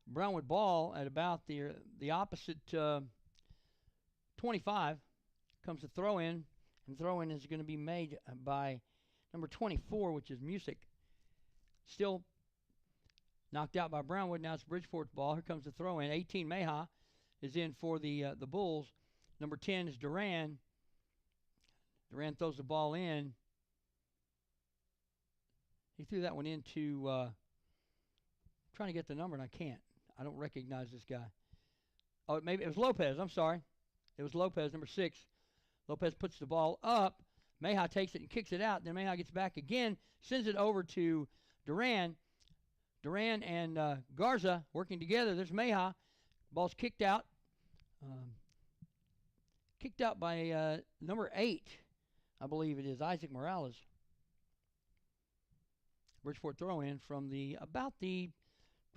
Brownwood ball at about the opposite 25. Comes the throw in, and the throw in is going to be made by number 24, which is Music. Still knocked out by Brownwood. Now it's Bridgeport's ball. Here comes the throw in. 18 Meja is in for the Bulls. Number 10 is Duran. Duran throws the ball in. He threw that one into trying to get the number, and I can't. I don't recognize this guy. Oh, maybe it was Lopez. I'm sorry. It was Lopez, number 6. Lopez puts the ball up. Meja takes it and kicks it out. Then Meja gets back again, sends it over to Duran. Duran and Garza working together. There's Meja. Ball's kicked out. Kicked out by number 8, I believe it is, Isaac Morales. Bridgeport throw in from about the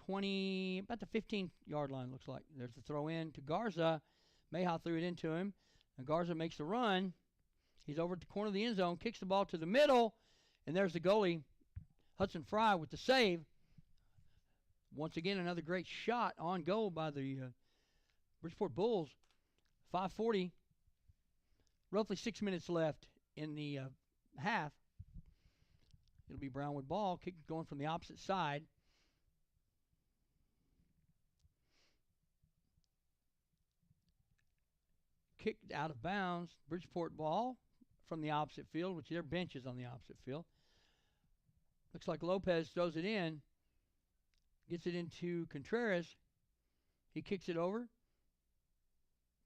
15-yard line, looks like. There's the throw in to Garza. Meja threw it into him. And Garza makes the run. He's over at the corner of the end zone, kicks the ball to the middle, and there's the goalie, Hudson Fry, with the save. Once again, another great shot on goal by the Bridgeport Bulls. 5:40, roughly 6 minutes left in the half. It'll be Brownwood ball, going from the opposite side. Kicked out of bounds. Bridgeport ball from the opposite field, which their bench is on the opposite field. Looks like Lopez throws it in. Gets it into Contreras. He kicks it over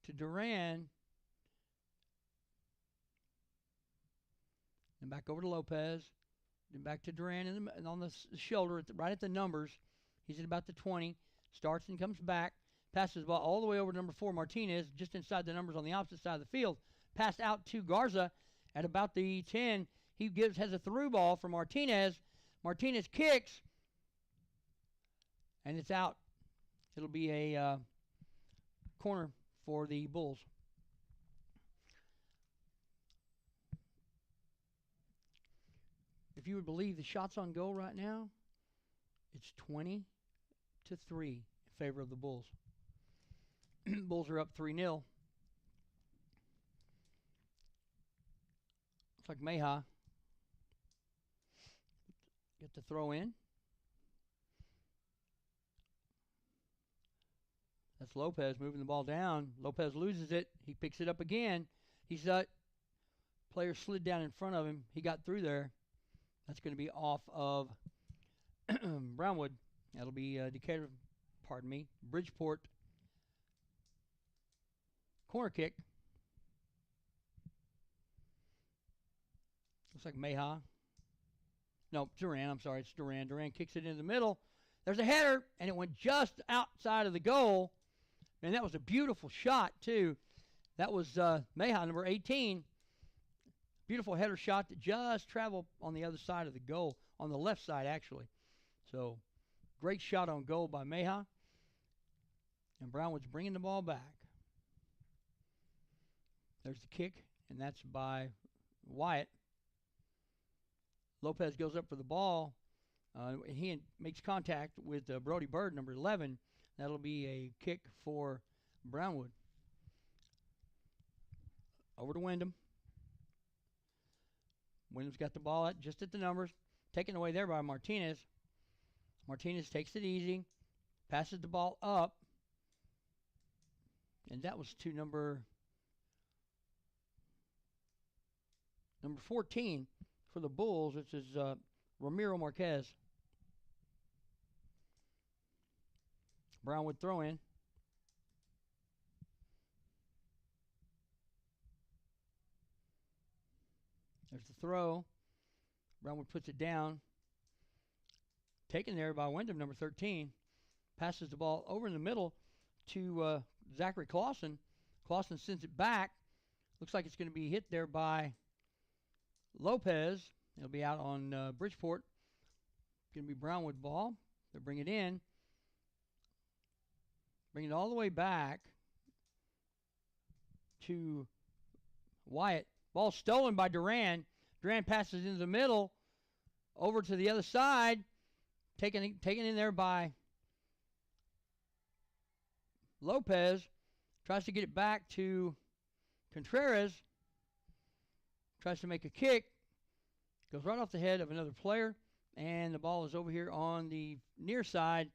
to Duran. And back over to Lopez. Then back to Duran and on the shoulder, right at the numbers. He's at about the 20. Starts and comes back. Passes the ball all the way over to number 4, Martinez, just inside the numbers on the opposite side of the field. Passed out to Garza at about the 10. He has a through ball for Martinez. Martinez kicks, and it's out. It'll be a corner for the Bulls. If you would believe the shots on goal right now, it's 20-3 in favor of the Bulls. Bulls are up 3-0. Looks like Meja get the throw in. That's Lopez moving the ball down. Lopez loses it. He picks it up again. Player slid down in front of him. He got through there. That's going to be off of Brownwood. That'll be Decatur, Bridgeport corner kick. Looks like Meja. No, Duran. I'm sorry, it's Duran. Duran kicks it in the middle. There's a header, and it went just outside of the goal. And that was a beautiful shot, too. That was Meja, number 18. Beautiful header shot that just traveled on the other side of the goal, on the left side, actually. So, great shot on goal by Meja. And Brownwood's bringing the ball back. There's the kick, and that's by Wyatt. Lopez goes up for the ball. He makes contact with Brody Bird, number 11. That'll be a kick for Brownwood. Over to Wyndham. Williams got the ball just at the numbers. Taken away there by Martinez. Martinez takes it easy. Passes the ball up. And that was to number 14 for the Bulls, which is Ramiro Marquez. Brownwood throw in. There's the throw. Brownwood puts it down. Taken there by Wyndham, number 13. Passes the ball over in the middle to Zachary Clausen. Clausen sends it back. Looks like it's going to be hit there by Lopez. It'll be out on Bridgeport. Going to be Brownwood ball. They bring it in. Bring it all the way back to Wyatt. Ball stolen by Duran. Duran passes into the middle. Over to the other side. Taken in there by Lopez. Tries to get it back to Contreras. Tries to make a kick. Goes right off the head of another player. And the ball is over here on the near side.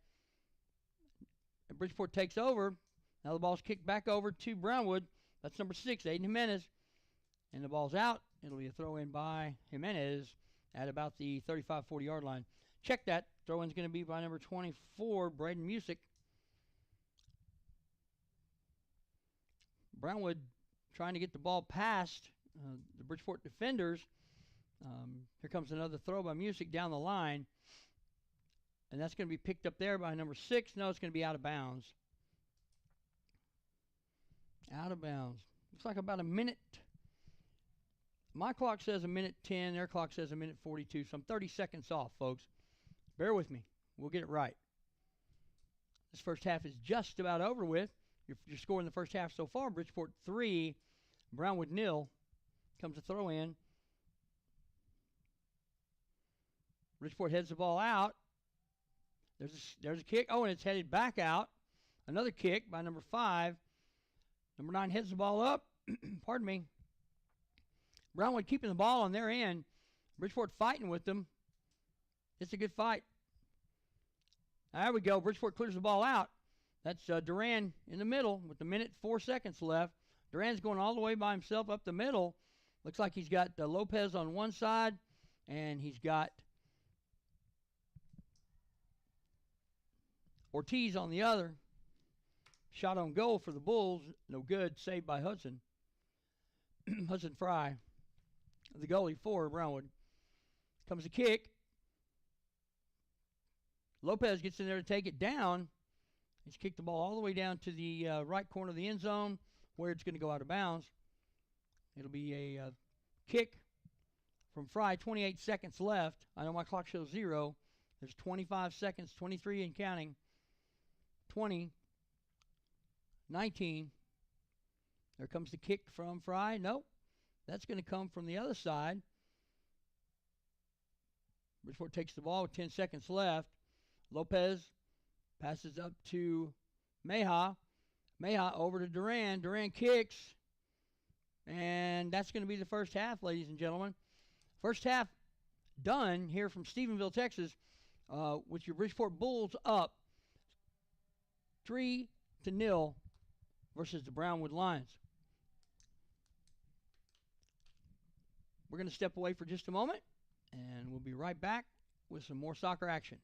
And Bridgeport takes over. Now the ball's kicked back over to Brownwood. That's number 6, Aiden Jimenez. And the ball's out. It'll be a throw in by Jimenez at about the 35-40 yard line. Check that. Throw in's going to be by number 24, Braden Music. Brownwood trying to get the ball past the Bridgeport defenders. Here comes another throw by Music down the line. And that's going to be picked up there by number 6. No, it's going to be out of bounds. Out of bounds. Looks like about a minute. My clock says a minute 10. Their clock says a minute 42. So I'm 30 seconds off, folks. Bear with me. We'll get it right. This first half is just about over with. Your score in the first half so far, Bridgeport 3, Brownwood 0. Comes a throw in. Bridgeport heads the ball out. There's a kick. Oh, and it's headed back out. Another kick by number 5. Number 9 heads the ball up. Pardon me. Brownwood keeping the ball on their end. Bridgeport fighting with them. It's a good fight. There we go. Bridgeport clears the ball out. That's Duran in the middle with a minute 4 seconds left. Duran's going all the way by himself up the middle. Looks like he's got Lopez on one side, and he's got Ortiz on the other. Shot on goal for the Bulls. No good. Saved by Hudson. Hudson Fry, the goalie for Brownwood. Comes a kick. Lopez gets in there to take it down. He's kicked the ball all the way down to the right corner of the end zone where it's going to go out of bounds. It'll be a kick from Fry. 28 seconds left. I know my clock shows 0. There's 25 seconds, 23 and counting. 20, 19. There comes the kick from Fry. Nope. That's going to come from the other side. Bridgeport takes the ball with 10 seconds left. Lopez passes up to Meja. Meja over to Duran. Duran kicks. And that's going to be the first half, ladies and gentlemen. First half done here from Stephenville, Texas, with your Bridgeport Bulls up 3-0 versus the Brownwood Lions. We're going to step away for just a moment, and we'll be right back with some more soccer action.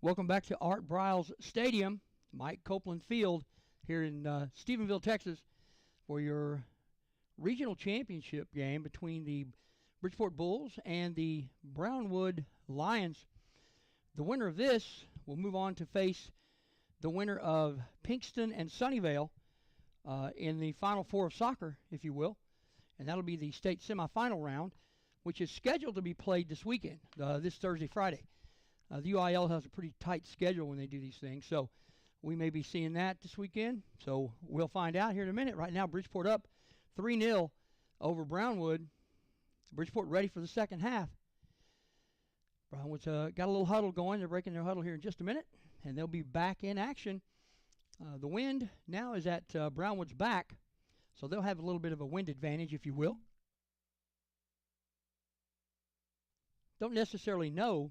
Welcome back to Art Briles Stadium, Mike Copeland Field here in Stephenville, Texas, for your regional championship game between the Bridgeport Bulls and the Brownwood Lions. The winner of this will move on to face the winner of Pinkston and Sunnyvale in the Final Four of soccer, if you will. And that'll be the state semifinal round, which is scheduled to be played this weekend, this Thursday, Friday. The UIL has a pretty tight schedule when they do these things, so we may be seeing that this weekend. So we'll find out here in a minute. Right now, Bridgeport up 3-0 over Brownwood. Bridgeport ready for the second half. Brownwood's got a little huddle going. They're breaking their huddle here in just a minute, and they'll be back in action. The wind now is at Brownwood's back, so they'll have a little bit of a wind advantage, if you will. Don't necessarily know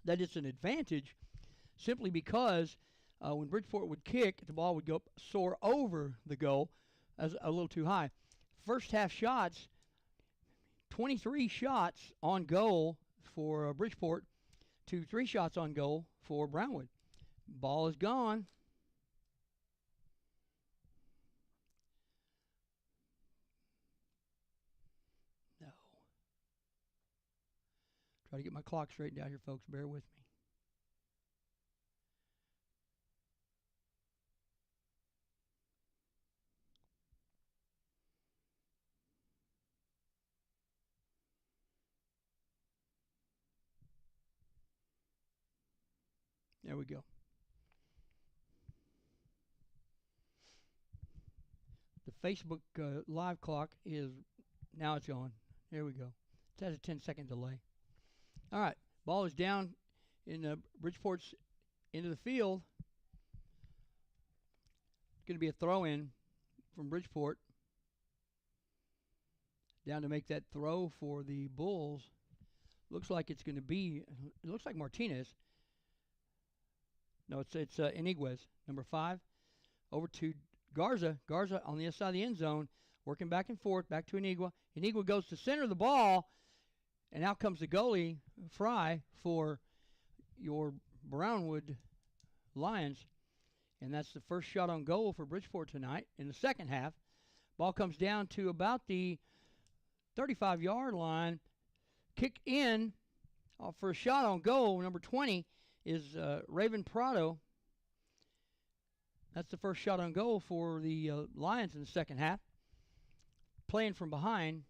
that it's an advantage simply because when Bridgeport would kick, the ball would go soar over the goal as a little too high. First half shots, 23 shots on goal for Bridgeport to 3 shots on goal for Brownwood. Ball is gone. No. Try to get my clock straightened out here, folks. Bear with me. There we go. The Facebook live clock is, now it's on. There we go. It has a 10-second delay. All right, ball is down in Bridgeport's into the field. It's going to be a throw-in from Bridgeport. Down to make that throw for the Bulls. Looks like it's going to be, it looks like Martinez. No, it's Iniguez, number 5. Over to Garza. Garza on the other side of the end zone, working back and forth, back to Inigua. Inigua goes to center of the ball, and out comes the goalie, Fry, for your Brownwood Lions. And that's the first shot on goal for Bridgeport tonight in the second half. Ball comes down to about the 35-yard line. Kick in for a shot on goal, number 20. Is Raven Prado. That's the first shot on goal for the Lions in the second half. Playing from behind.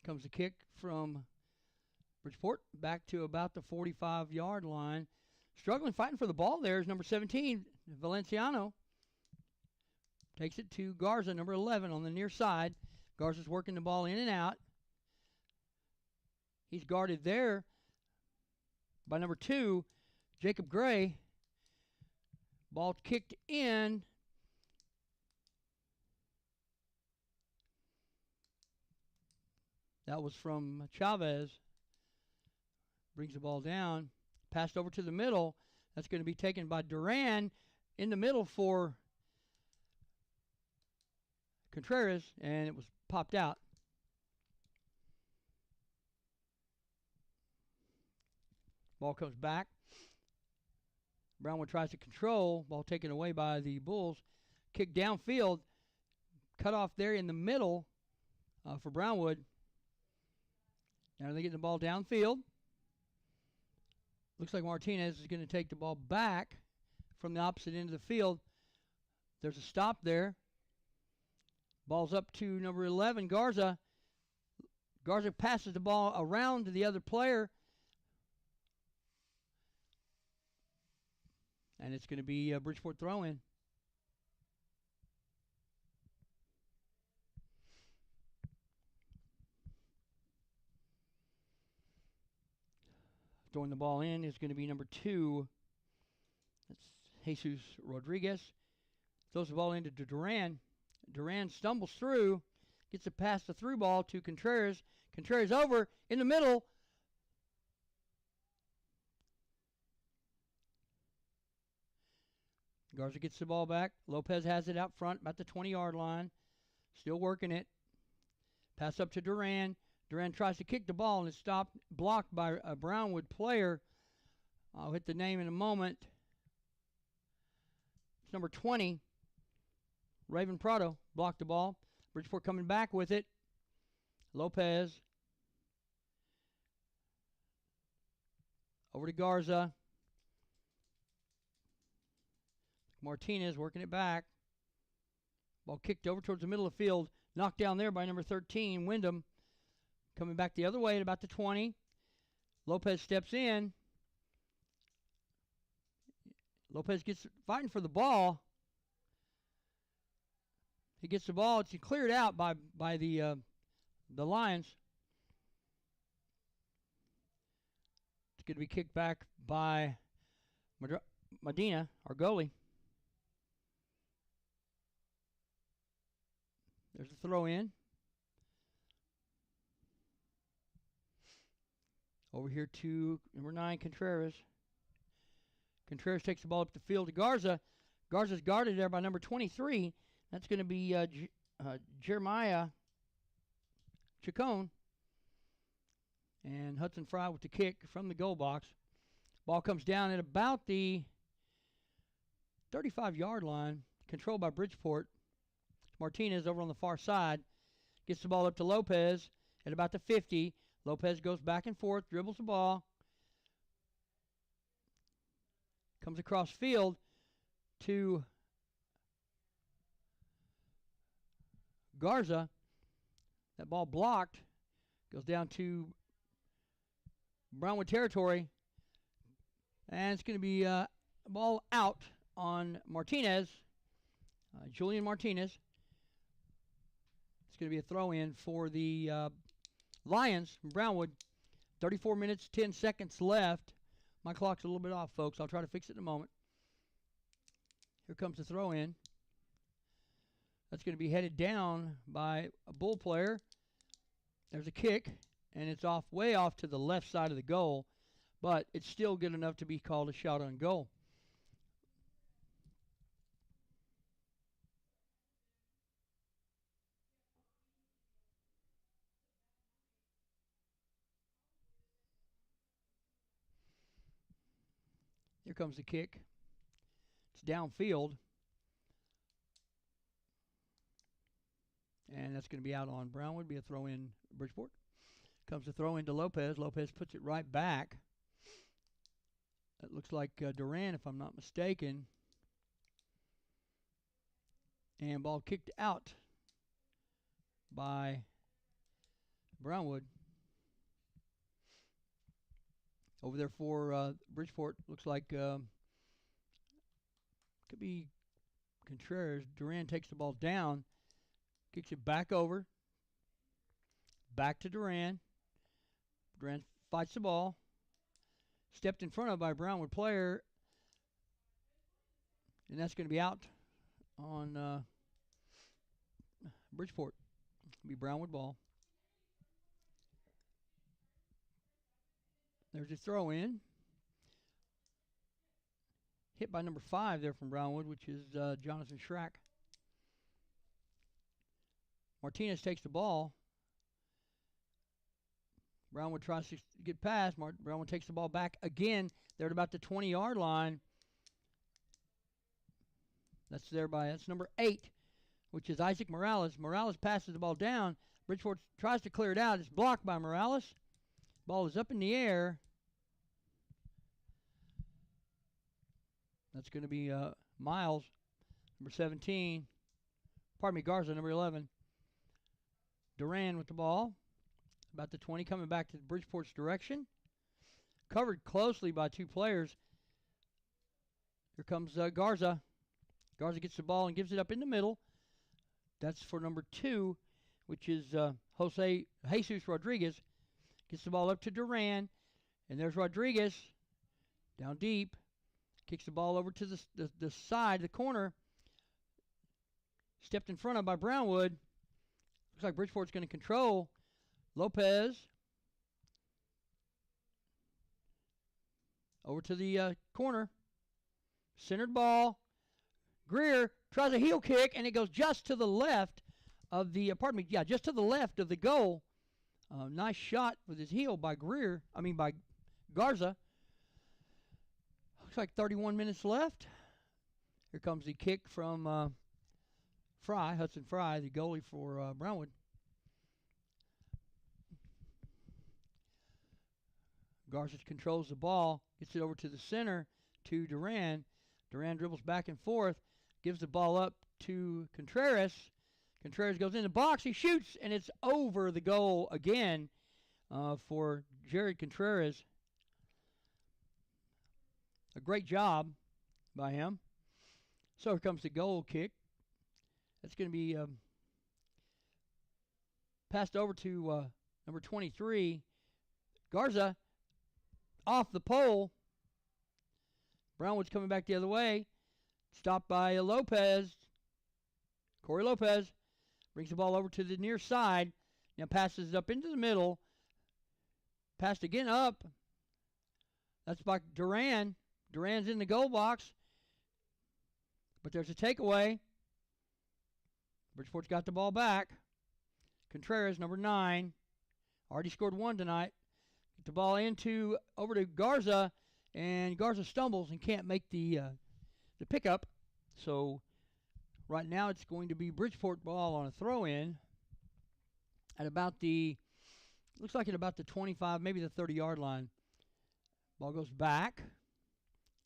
Comes the kick from Bridgeport back to about the 45-yard line. Struggling, fighting for the ball there is number 17, Valenciano. Takes it to Garza, number 11, on the near side. Garza's working the ball in and out. He's guarded there by number 2, Jacob Gray. Ball kicked in. That was from Chavez. Brings the ball down. Passed over to the middle. That's going to be taken by Duran in the middle for Contreras, and it was popped out. Ball comes back. Brownwood tries to control. Ball taken away by the Bulls. Kick downfield. Cut off there in the middle for Brownwood. Now they're getting the ball downfield. Looks like Martinez is going to take the ball back from the opposite end of the field. There's a stop there. Ball's up to number 11, Garza. Garza passes the ball around to the other player. And it's going to be a Bridgeport throw-in. Throwing the ball in is going to be number 2. That's Jesus Rodriguez. Throws the ball into Duran. Duran stumbles through, gets it past the through ball to Contreras. Contreras over in the middle. Garza gets the ball back. Lopez has it out front, about the 20-yard line. Still working it. Pass up to Duran. Duran tries to kick the ball and it's stopped, blocked by a Brownwood player. I'll hit the name in a moment. It's number 20. Raven Prado blocked the ball. Bridgeport coming back with it. Lopez. Over to Garza. Martinez working it back. Ball kicked over towards the middle of the field. Knocked down there by number 13, Wyndham. Coming back the other way at about the 20. Lopez steps in. Lopez gets fighting for the ball. He gets the ball. It's cleared out by the Lions. It's going to be kicked back by Medina, our goalie. There's a throw in. Over here to number 9, Contreras. Contreras takes the ball up the field to Garza. Garza's guarded there by number 23. That's going to be Jeremiah Chacon. And Hudson Fry with the kick from the goal box. Ball comes down at about the 35-yard line, controlled by Bridgeport. Martinez over on the far side. Gets the ball up to Lopez at about the 50. Lopez goes back and forth, dribbles the ball. Comes across field to Garza. That ball blocked. Goes down to Brownwood territory. And it's going to be a ball out on Martinez. Julian Martinez. It's going to be a throw-in for the Lions from Brownwood. 34 minutes, 10 seconds left. My clock's a little bit off, folks. I'll try to fix it in a moment. Here comes the throw-in. That's going to be headed down by a Bull player. There's a kick, and it's off, way off to the left side of the goal, but it's still good enough to be called a shot on goal. Here comes the kick. It's downfield. And that's going to be out on Brownwood. Be a throw in Bridgeport. Comes the throw into Lopez. Lopez puts it right back. It looks like Duran, if I'm not mistaken. And ball kicked out by Brownwood. Over there for Bridgeport, looks like could be Contreras. Duran takes the ball down, kicks it back over, back to Duran. Duran fights the ball, stepped in front of by a Brownwood player, and that's going to be out on Bridgeport. It'll be Brownwood ball. There's a throw in. Hit by number 5 there from Brownwood, which is Jonathan Schrack. Martinez takes the ball. Brownwood tries to get past. Brownwood takes the ball back again. They're at about the 20-yard line. That's number 8, which is Isaac Morales. Morales passes the ball down. Bridgeport tries to clear it out. It's blocked by Morales. Ball is up in the air. That's going to be Miles, number 17. Pardon me, Garza, number 11. Duran with the ball. About the 20, coming back to Bridgeport's direction. Covered closely by 2 players. Here comes Garza. Garza gets the ball and gives it up in the middle. That's for number 2, which is Jesus Rodriguez. Gets the ball up to Duran. And there's Rodriguez. Down deep. Kicks the ball over to the side, the corner. Stepped in front of by Brownwood. Looks like Bridgeport's going to control. Lopez. Over to the corner. Centered ball. Greer tries a heel kick, and it goes just to the left of the, just to the left of the goal. Nice shot with his heel by by Garza. Looks like 31 minutes left. Here comes the kick from Hudson Fry, the goalie for Brownwood. Garza controls the ball, gets it over to the center to Duran. Duran dribbles back and forth, gives the ball up to Contreras. Contreras goes in the box, he shoots, and it's over the goal again for Jared Contreras. A great job by him. So here comes the goal kick. That's going to be passed over to number 23. Garza off the pole. Brownwood's coming back the other way. Stopped by Lopez. Corey Lopez brings the ball over to the near side. Now passes it up into the middle. Passed again up. That's by Duran. Duran's in the goal box. But there's a takeaway. Bridgeport's got the ball back. Contreras, number 9. Already scored 1 tonight. Get the ball over to Garza. And Garza stumbles and can't make the pickup. So right now it's going to be Bridgeport ball on a throw-in at about looks like at about the 25, maybe the 30-yard line. Ball goes back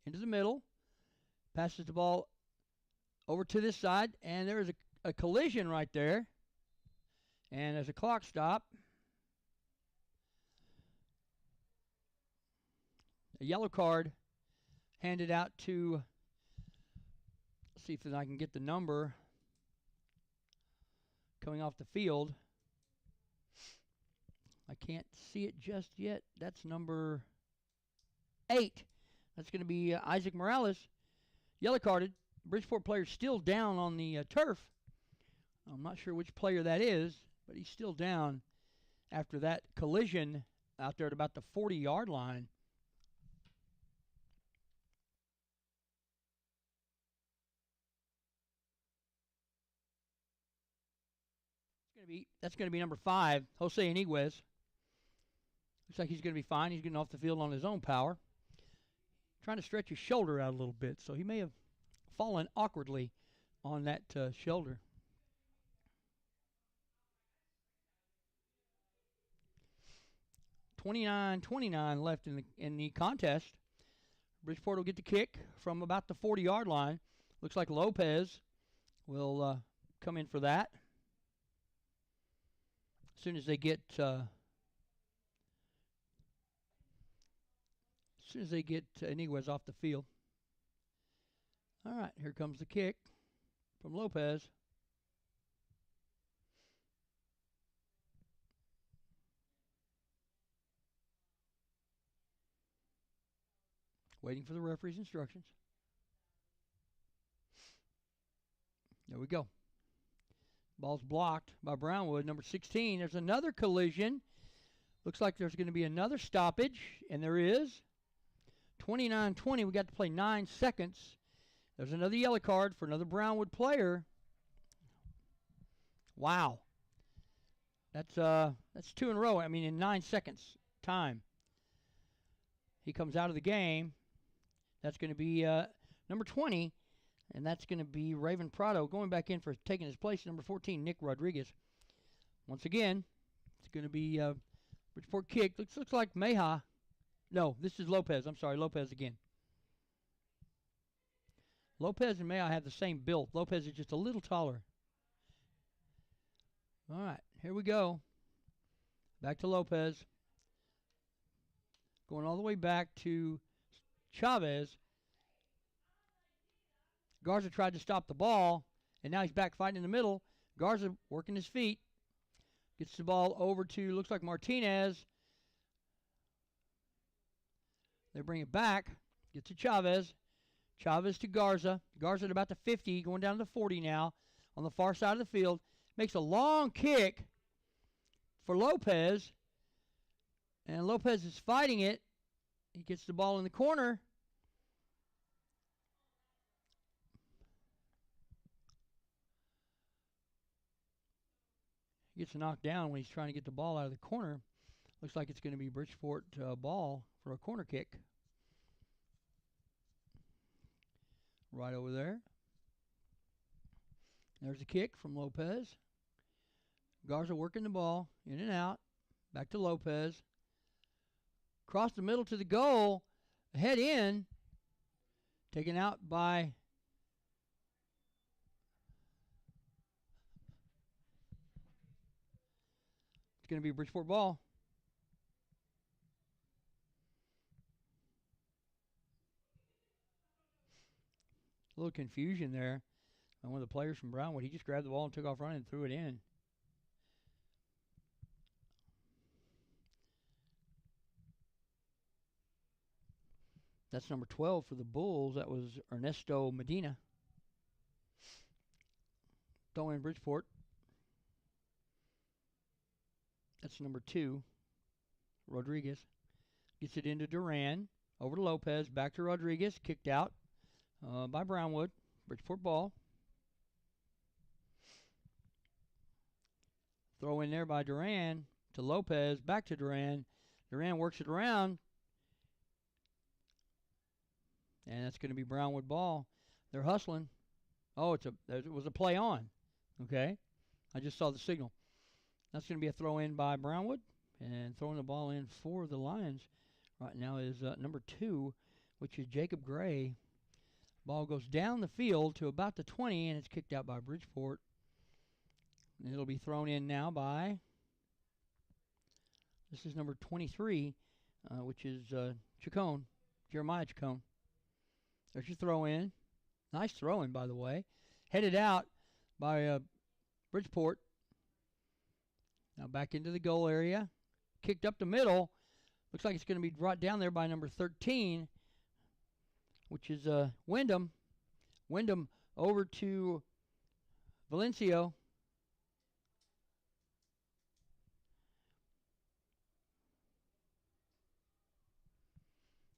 into the middle. Passes the ball over to this side. And there is a collision right there. And there's a clock stop. A yellow card handed out to, let's see if I can get the number coming off the field. I can't see it just yet. That's number 8. That's going to be Isaac Morales. Yellow carded. Bridgeport player still down on the turf. I'm not sure which player that is, but he's still down after that collision out there at about the 40-yard line. That's going to be number 5, Jose Iniguez. Looks like he's going to be fine. He's getting off the field on his own power. Trying to stretch his shoulder out a little bit, so he may have fallen awkwardly on that shoulder. .29 left in the contest. Bridgeport will get the kick from about the 40-yard line. Looks like Lopez will come in for that. As soon as they get Iniguez off the field. All right, here comes the kick from Lopez. Waiting for the referee's instructions. There we go. Ball's blocked by Brownwood, number 16. There's another collision. Looks like there's going to be another stoppage, and there is. 29-20, we got to play 9 seconds. There's another yellow card for another Brownwood player. Wow. That's 2 in a row. I mean, in 9 seconds time. He comes out of the game. That's going to be number 20. And that's going to be Raven Prado going back in for taking his place. Number 14, Nick Rodriguez. Once again, it's going to be Bridgeport kick. Looks like Meja. No, this is Lopez. I'm sorry, Lopez again. Lopez and Meja have the same build. Lopez is just a little taller. All right, here we go. Back to Lopez. Going all the way back to Chavez. Garza tried to stop the ball, and now he's back fighting in the middle. Garza working his feet. Gets the ball over to, looks like Martinez. They bring it back. Gets to Chavez. Chavez to Garza. Garza at about the 50, going down to the 40 now. On the far side of the field. Makes a long kick for Lopez. And Lopez is fighting it. He gets the ball in the corner. He gets knocked down when he's trying to get the ball out of the corner. Looks like it's going to be Bridgeport ball for a corner kick. Right over there. There's a kick from Lopez. Garza working the ball, in and out. Back to Lopez. Across the middle to the goal. Head in. Taken out by it's going to be a Bridgeport ball. A little confusion there. And one of the players from Brownwood, he just grabbed the ball and took off running and threw it in. That's number 12 for the Bulls. That was Ernesto Medina. Throw in Bridgeport. That's number 2, Rodriguez. Gets it into Duran. Over to Lopez. Back to Rodriguez. Kicked out by Brownwood. Bridgeport ball. Throw in there by Duran to Lopez. Back to Duran. Duran works it around. And that's going to be Brownwood ball. They're hustling. Oh, it was a play on. Okay. I just saw the signal. That's going to be a throw in by Brownwood. And throwing the ball in for the Lions right now is number 2, which is Jacob Gray. Ball goes down the field to about the 20, and it's kicked out by Bridgeport. And it'll be thrown in now by, this is number 23, which is Chacon, Jeremiah Chacon. There's your throw in. Nice throw in, by the way. Headed out by Bridgeport. Now back into the goal area. Kicked up the middle. Looks like it's going to be brought down there by number 13, which is Wyndham. Wyndham over to Valencio.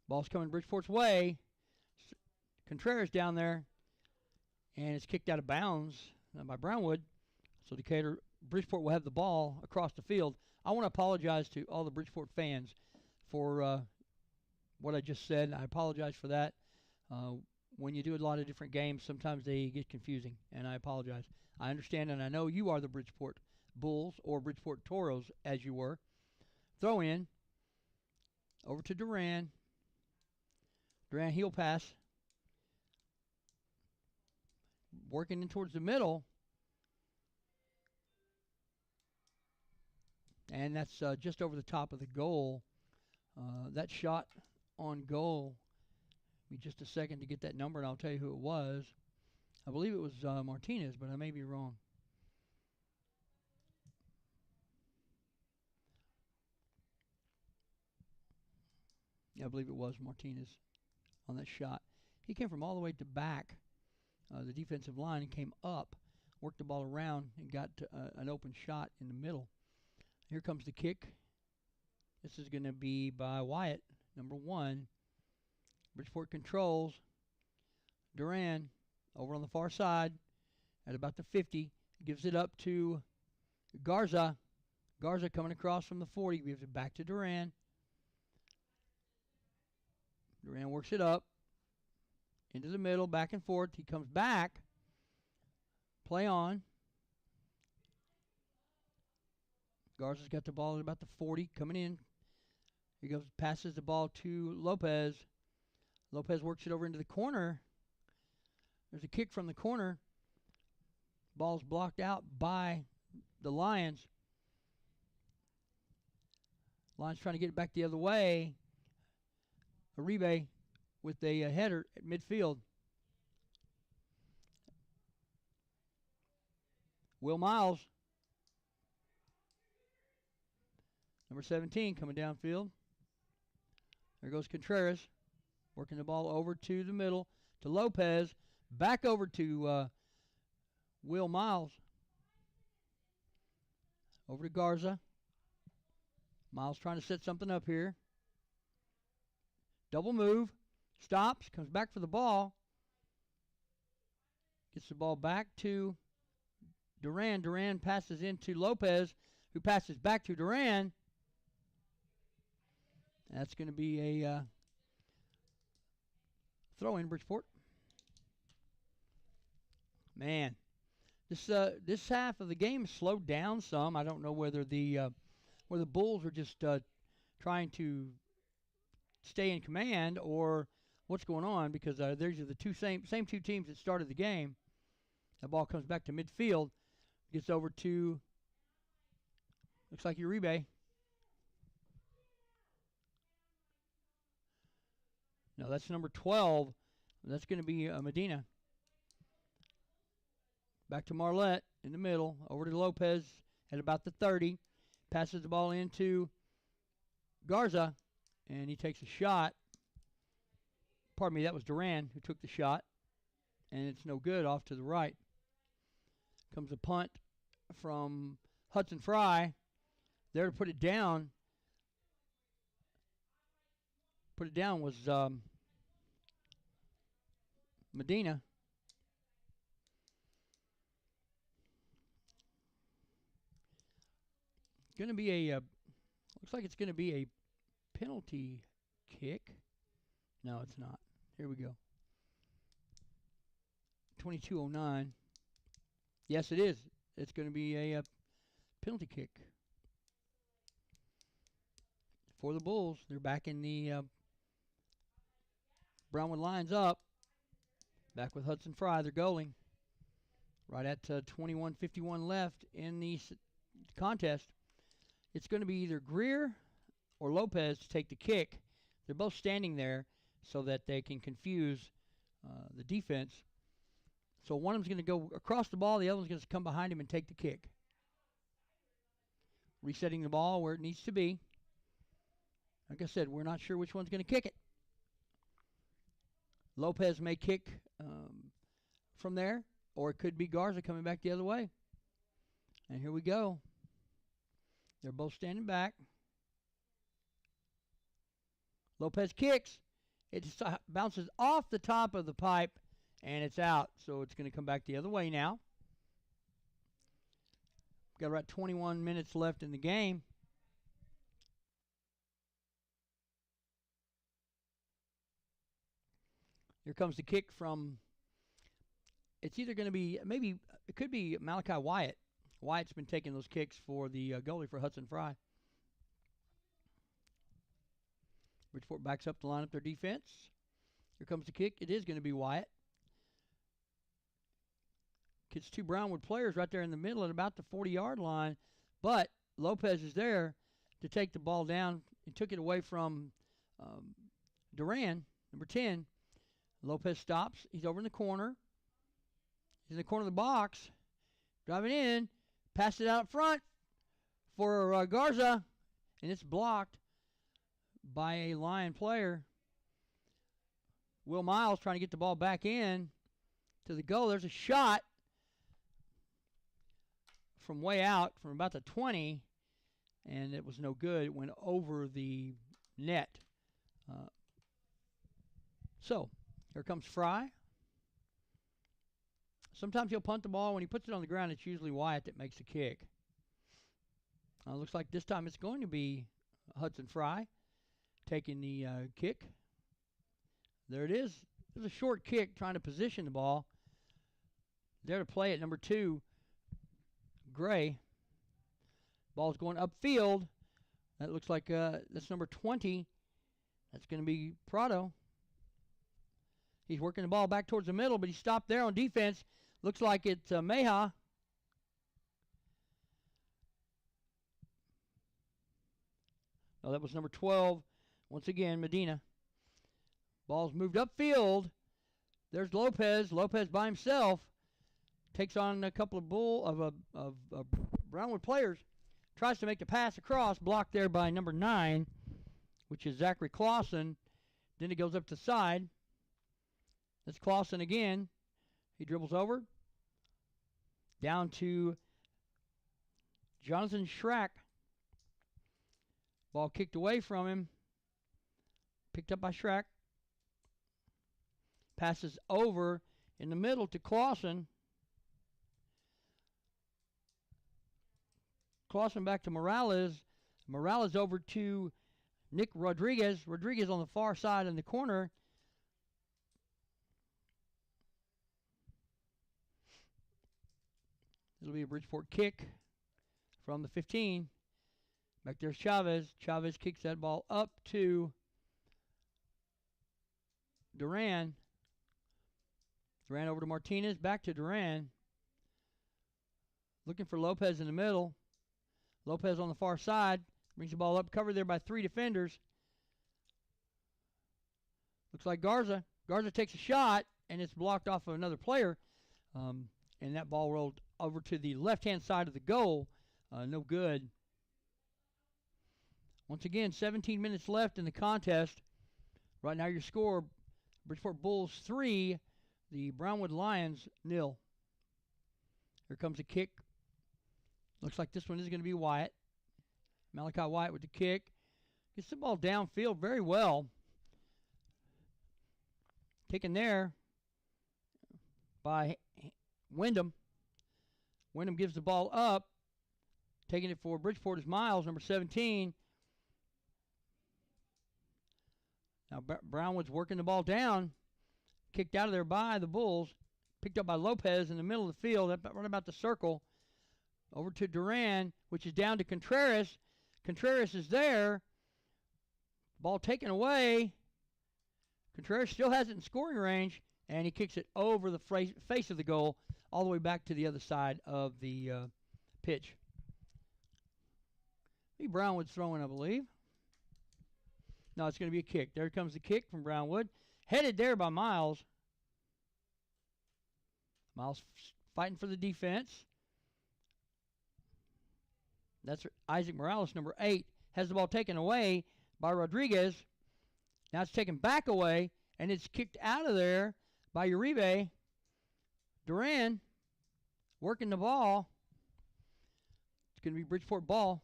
Ball's coming Bridgeport's way. Contreras down there. And it's kicked out of bounds by Brownwood. So Decatur, Bridgeport will have the ball across the field. I want to apologize to all the Bridgeport fans for what I just said. I apologize for that. When you do a lot of different games, sometimes they get confusing, and I apologize. I understand, and I know you are the Bridgeport Bulls or Bridgeport Toros, as you were. Throw in. Over to Duran. Duran heel pass. Working in towards the middle. And that's just over the top of the goal. That shot on goal. Give me just a second to get that number, and I'll tell you who it was. I believe it was Martinez, but I may be wrong. Yeah, I believe it was Martinez on that shot. He came from all the way to back the defensive line and came up, worked the ball around, and got an open shot in the middle. Here comes the kick. This is going to be by Wyatt, number 1. Bridgeport controls. Duran over on the far side at about the 50. Gives it up to Garza. Garza coming across from the 40. Gives it back to Duran. Duran works it up. Into the middle, back and forth. He comes back. Play on. Garza's got the ball at about the 40, coming in. He goes, passes the ball to Lopez. Lopez works it over into the corner. There's a kick from the corner. Ball's blocked out by the Lions. Lions trying to get it back the other way. Uribe with a header at midfield. Will Miles, number 17, coming downfield. There goes Contreras, working the ball over to the middle to Lopez. Back over to Will Miles. Over to Garza. Miles trying to set something up here. Double move. Stops. Comes back for the ball. Gets the ball back to Duran. Duran passes into Lopez, who passes back to Duran. That's going to be a throw in Bridgeport. Man, this half of the game slowed down some. I don't know whether the Bulls are just trying to stay in command or what's going on, because there's the same two teams that started the game. The ball comes back to midfield, gets over to, looks like Uribe. No, that's number 12. That's going to be Medina. Back to Marlette in the middle, over to Lopez at about the 30. Passes the ball into Garza, and he takes a shot. Pardon me, that was Duran who took the shot, and it's no good, off to the right. Comes a punt from Hudson Fry. There to put it down. Put it down was Medina. Going to be a, looks like it's going to be a penalty kick. No, it's not. Here we go. 22:09. Yes, it is. It's going to be a penalty kick for the Bulls. They're back in the Brownwood lines up. Back with Hudson Fry, their goalie. Right at 21:51 left in the contest. It's going to be either Greer or Lopez to take the kick. They're both standing there so that they can confuse the defense. So one of them's going to go across the ball. The other one's going to come behind him and take the kick. Resetting the ball where it needs to be. Like I said, we're not sure which one's going to kick it. Lopez may kick from there, or it could be Garza coming back the other way. And here we go. They're both standing back. Lopez kicks. It just bounces off the top of the pipe, and it's out. So it's going to come back the other way now. Got about 21 minutes left in the game. Here comes the kick from, it's either going to be, maybe, it could be Malachi Wyatt. Wyatt's been taking those kicks for the goalie for Hudson Fry. Bridgeport backs up to line up their defense. Here comes the kick. It is going to be Wyatt. Gets two Brownwood players right there in the middle at about the 40-yard line. But Lopez is there to take the ball down. He took it away from Duran, number 10. Lopez stops. He's over in the corner. He's in the corner of the box. Driving in. Passed it out front for Garza. And it's blocked by a Lion player. Will Miles trying to get the ball back in to the goal. There's a shot from way out, from about the 20, and it was no good. It went over the net. So, here comes Fry. Sometimes he'll punt the ball. When he puts it on the ground, it's usually Wyatt that makes the kick. Looks like this time it's going to be Hudson Fry taking the kick. There it is. It was a short kick trying to position the ball. There to play it, number 2, Gray. Ball's going upfield. That looks like that's number 20. That's going to be Prado. He's working the ball back towards the middle, but he stopped there on defense. Looks like it's Meja. No, that was number 12. Once again, Medina. Ball's moved upfield. There's Lopez. Lopez by himself takes on a couple of Brownwood players. Tries to make the pass across. Blocked there by number 9, which is Zachary Clausen. Then it goes up to the side. That's Clausen again. He dribbles over. Down to Jonathan Schrack. Ball kicked away from him. Picked up by Schrack. Passes over in the middle to Clausen. crossing back to Morales. Morales over to Nick Rodriguez. Rodriguez on the far side in the corner. It'll be a Bridgeport kick from the 15. Back there's Chavez. Chavez kicks that ball up to Duran. Duran over to Martinez. Back to Duran. Looking for Lopez in the middle. Lopez on the far side. Brings the ball up. Covered there by 3 defenders. Looks like Garza. Garza takes a shot, and it's blocked off of another player. And that ball rolled over to the left-hand side of the goal. No good. Once again, 17 minutes left in the contest. Right now your score, Bridgeport Bulls 3, the Brownwood Lions 0. Here comes a kick. Looks like this one is going to be Wyatt. Malachi Wyatt with the kick. Gets the ball downfield very well. Taken there by Wyndham. Wyndham gives the ball up. Taking it for Bridgeport is Miles, number 17. Now Brownwood's working the ball down. Kicked out of there by the Bulls. Picked up by Lopez in the middle of the field, right about the circle. Over to Duran, which is down to Contreras. Contreras is there. Ball taken away. Contreras still has it in scoring range, and he kicks it over the face of the goal, all the way back to the other side of the pitch. Lee Brownwood's throwing, I believe. No, it's going to be a kick. There comes the kick from Brownwood. Headed there by Miles. Miles fighting for the defense. That's Isaac Morales, number 8. Has the ball taken away by Rodriguez. Now it's taken back away, and it's kicked out of there by Uribe. Duran working the ball. It's going to be Bridgeport ball.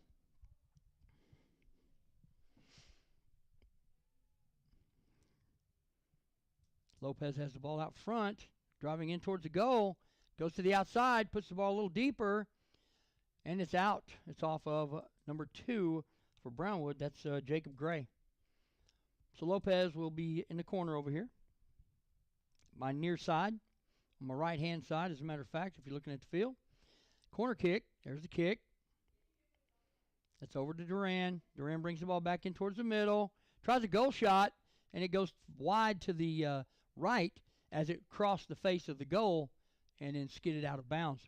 Lopez has the ball out front, driving in towards the goal. Goes to the outside, puts the ball a little deeper, and it's out. It's off of number 2 for Brownwood. That's Jacob Gray. So Lopez will be in the corner over here. My near side, on my right-hand side, as a matter of fact, if you're looking at the field. Corner kick. There's the kick. That's over to Duran. Duran brings the ball back in towards the middle. Tries a goal shot, and it goes wide to the right as it crossed the face of the goal and then skidded out of bounds.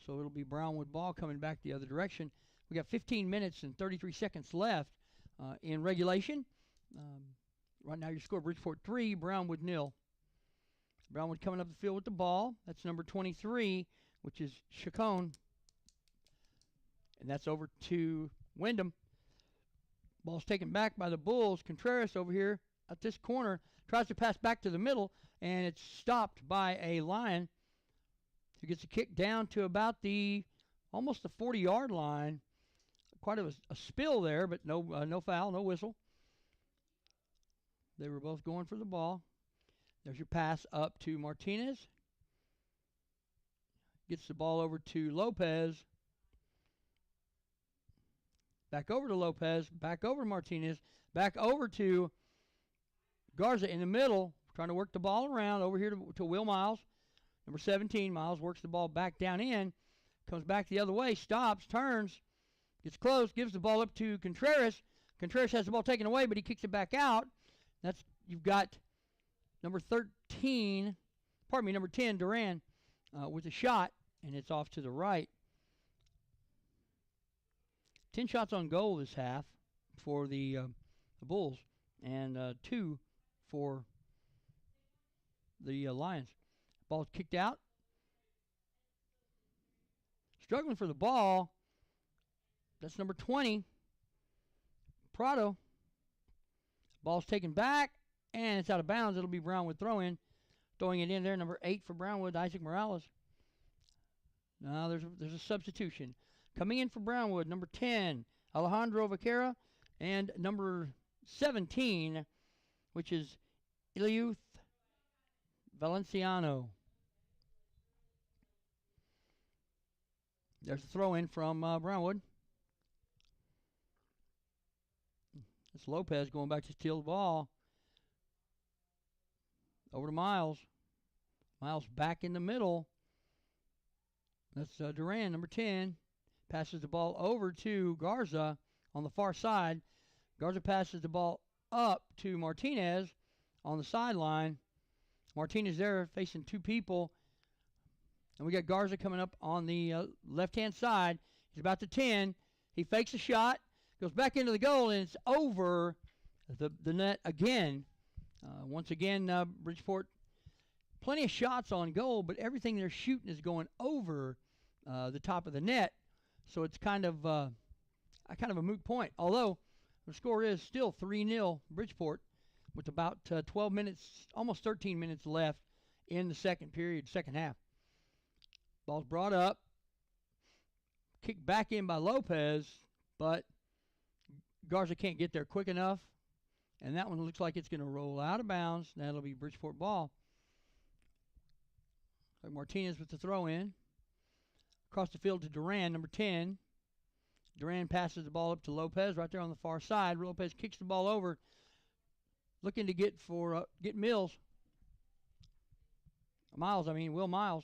So it'll be Brownwood ball coming back the other direction. We got 15 minutes and 33 seconds left in regulation. Right now your score, Bridgeport 3, Brownwood 0. Brownwood coming up the field with the ball. That's number 23, which is Chacon. And that's over to Wyndham. Ball's taken back by the Bulls. Contreras over here at this corner tries to pass back to the middle, and it's stopped by a Lion who gets a kick down to about almost the 40-yard line. Quite a spill there, but no foul, no whistle. They were both going for the ball. There's your pass up to Martinez. Gets the ball over to Lopez. Back over to Lopez. Back over to Martinez. Back over to Garza in the middle. Trying to work the ball around over here to Will Miles. Number 17, Miles works the ball back down in. Comes back the other way. Stops. Turns. Gets close. Gives the ball up to Contreras. Contreras has the ball taken away, but he kicks it back out. You've got number 10, Duran, with a shot, and it's off to the right. 10 shots on goal this half for the Bulls, and 2 for the Lions. Ball's kicked out. Struggling for the ball. That's number 20, Prado. Ball's taken back, and it's out of bounds. It'll be Brownwood throw-in. Throwing it in there, number 8 for Brownwood, Isaac Morales. Now there's a substitution. Coming in for Brownwood, number 10, Alejandro Vaquera, and number 17, which is Iliuth Valenciano. There's a throw-in from Brownwood. It's Lopez going back to steal the ball. Over to Miles. Miles back in the middle. That's Duran, number 10. Passes the ball over to Garza on the far side. Garza passes the ball up to Martinez on the sideline. Martinez there facing two people. And we got Garza coming up on the left-hand side. He's about to 10. He fakes a shot, goes back into the goal, and it's over the net again. Once again, Bridgeport, plenty of shots on goal, but everything they're shooting is going over the top of the net. So it's kind of a moot point. Although the score is still 3-0 Bridgeport with about 12 minutes, almost 13 minutes left in the second period, second half. Ball's brought up, kicked back in by Lopez, but Garza can't get there quick enough. And that one looks like it's going to roll out of bounds. That'll be Bridgeport ball. Martinez with the throw in. Across the field to Duran, number 10. Duran passes the ball up to Lopez right there on the far side. Lopez kicks the ball over, looking to get Miles. Will Miles.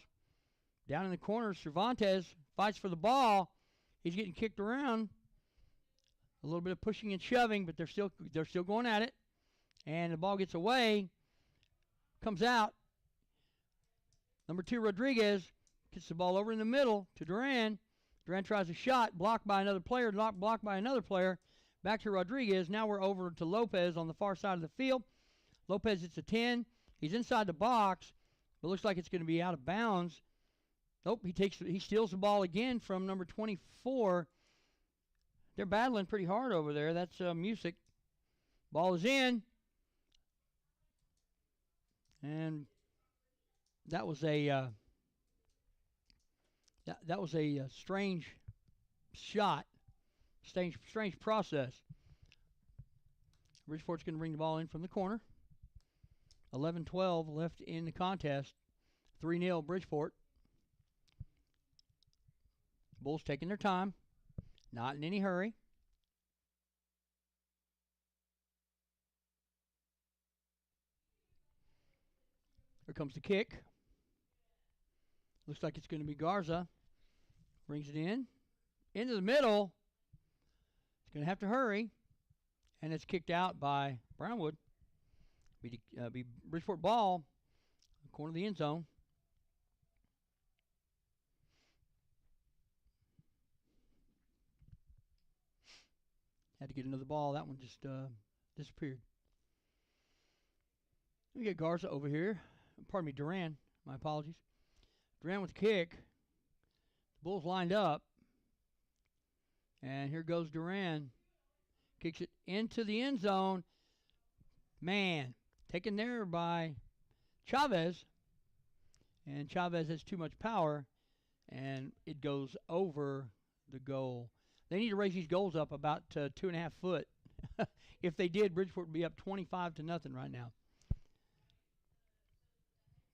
Down in the corner, Cervantes fights for the ball. He's getting kicked around. A little bit of pushing and shoving, but they're still going at it. And the ball gets away. Comes out. Number 2, Rodriguez gets the ball over in the middle to Duran. Duran tries a shot, blocked by another player, blocked by another player. Back to Rodriguez. Now we're over to Lopez on the far side of the field. Lopez hits a 10. He's inside the box, but looks like it's going to be out of bounds. Nope, he steals the ball again from number 24. They're battling pretty hard over there. That's Music. Ball is in. And that was a strange shot. Strange process. Bridgeport's going to bring the ball in from the corner. 11-12 left in the contest. 3-0 Bridgeport. Bulls taking their time. Not in any hurry. Here comes the kick. Looks like it's going to be Garza. Brings it in. Into the middle. It's going to have to hurry. And it's kicked out by Brownwood. Be Bridgeport ball. Corner of the end zone. Had to get another ball. That one just disappeared. We get Garza over here. Pardon me, Duran. My apologies. Duran with the kick. The Bulls lined up. And here goes Duran. Kicks it into the end zone. Man, taken there by Chavez. And Chavez has too much power. And it goes over the goal. They need to raise these goals up about 2.5 foot. If they did, Bridgeport would be up 25-0 right now.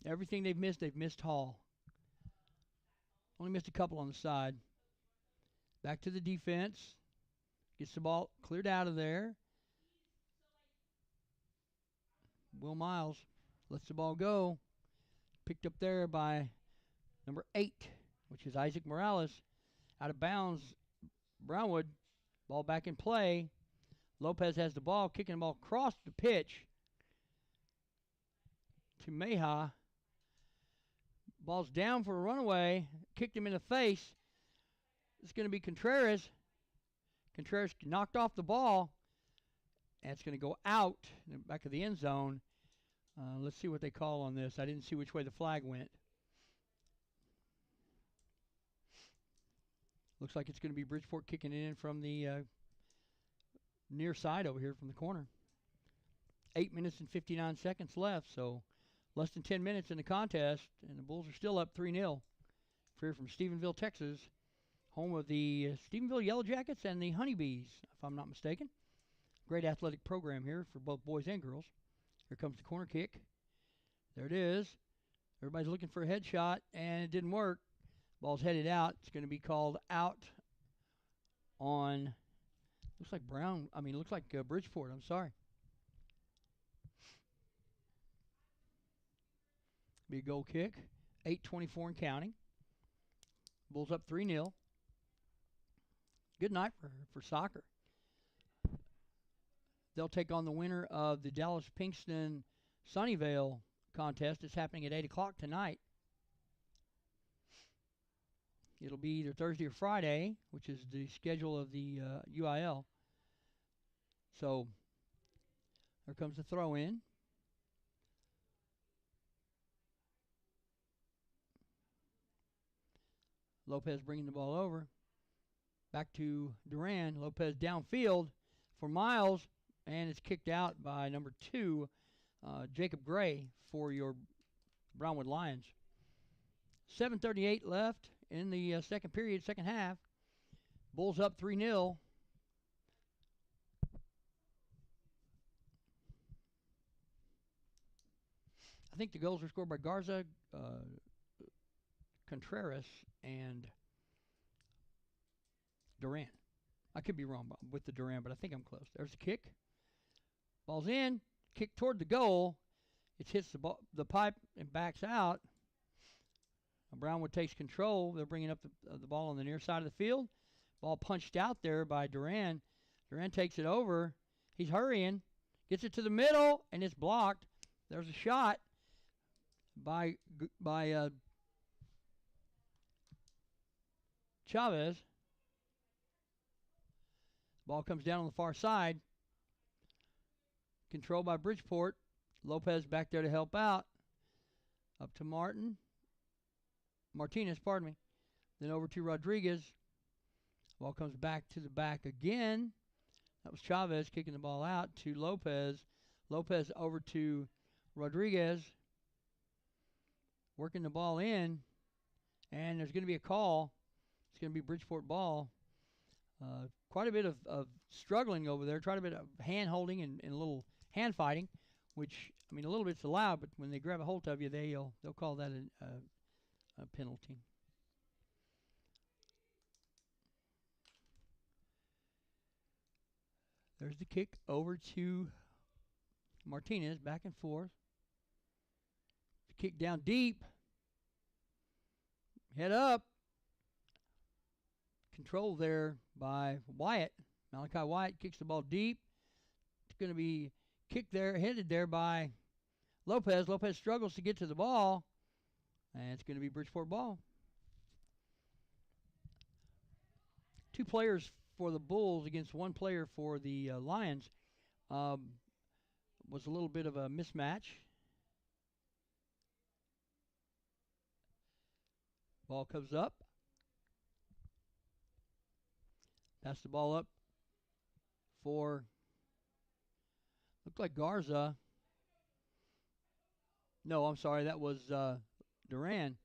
Everything they've missed Hall. Only missed a couple on the side. Back to the defense. Gets the ball cleared out of there. Will Miles lets the ball go. Picked up there by number 8, which is Isaac Morales. Out of bounds, Brownwood. Ball back in play. Lopez has the ball, kicking the ball across the pitch to Meja. Ball's down for a runaway. Kicked him in the face. It's going to be Contreras. Contreras knocked off the ball. And it's going to go out in the back of the end zone. Let's see what they call on this. I didn't see which way the flag went. Looks like it's going to be Bridgeport kicking it in from the near side over here from the corner. 8 minutes and 59 seconds left, so less than 10 minutes in the contest, and the Bulls are still up 3-0. Here from Stephenville, Texas, home of the Stephenville Yellow Jackets and the Honeybees, if I'm not mistaken. Great athletic program here for both boys and girls. Here comes the corner kick. There it is. Everybody's looking for a headshot, and it didn't work. Ball's headed out. It's going to be called out on Looks like looks like Bridgeport. I'm sorry. Be a goal kick. 8:24 and counting. Bulls up 3-0. Good night for soccer. They'll take on the winner of the Dallas Pinkston Sunnyvale contest. It's happening at 8 o'clock tonight. It'll be either Thursday or Friday, which is the schedule of the UIL. So there comes the throw in. Lopez bringing the ball over. Back to Duran. Lopez downfield for Miles, and it's kicked out by number 2, Jacob Gray, for your Brownwood Lions. 7:38 left in the second period, second half. Bulls up 3-0. I think the goals were scored by Garza, Contreras, and Duran. I could be wrong with the Duran, but I think I'm close. There's the kick. Ball's in. Kick toward the goal. It hits the pipe and backs out. Brownwood takes control. They're bringing up the ball on the near side of the field. Ball punched out there by Duran. Duran takes it over. He's hurrying. Gets it to the middle, and it's blocked. There's a shot by Chavez. Ball comes down on the far side. Controlled by Bridgeport. Lopez back there to help out. Up to Martinez, pardon me. Then over to Rodriguez. Ball comes back to the back again. That was Chavez kicking the ball out to Lopez. Lopez over to Rodriguez. Working the ball in. And there's going to be a call. It's going to be Bridgeport ball. Quite a bit of struggling over there. Quite a bit of hand holding and a little hand fighting, which, I mean, a little bit's allowed, but when they grab a hold of you, they'll call that a penalty. There's the kick over to Martinez, back and forth. Kick down deep. Head up. Control there by Wyatt. Malachi Wyatt kicks the ball deep. It's going to be kicked there, headed there by Lopez. Lopez struggles to get to the ball, and it's going to be Bridgeport ball. 2 players for the Bulls against 1 player for the Lions. Was a little bit of a mismatch. Ball comes up. Pass the ball up for, looked like Garza. No, I'm sorry, that was Duran.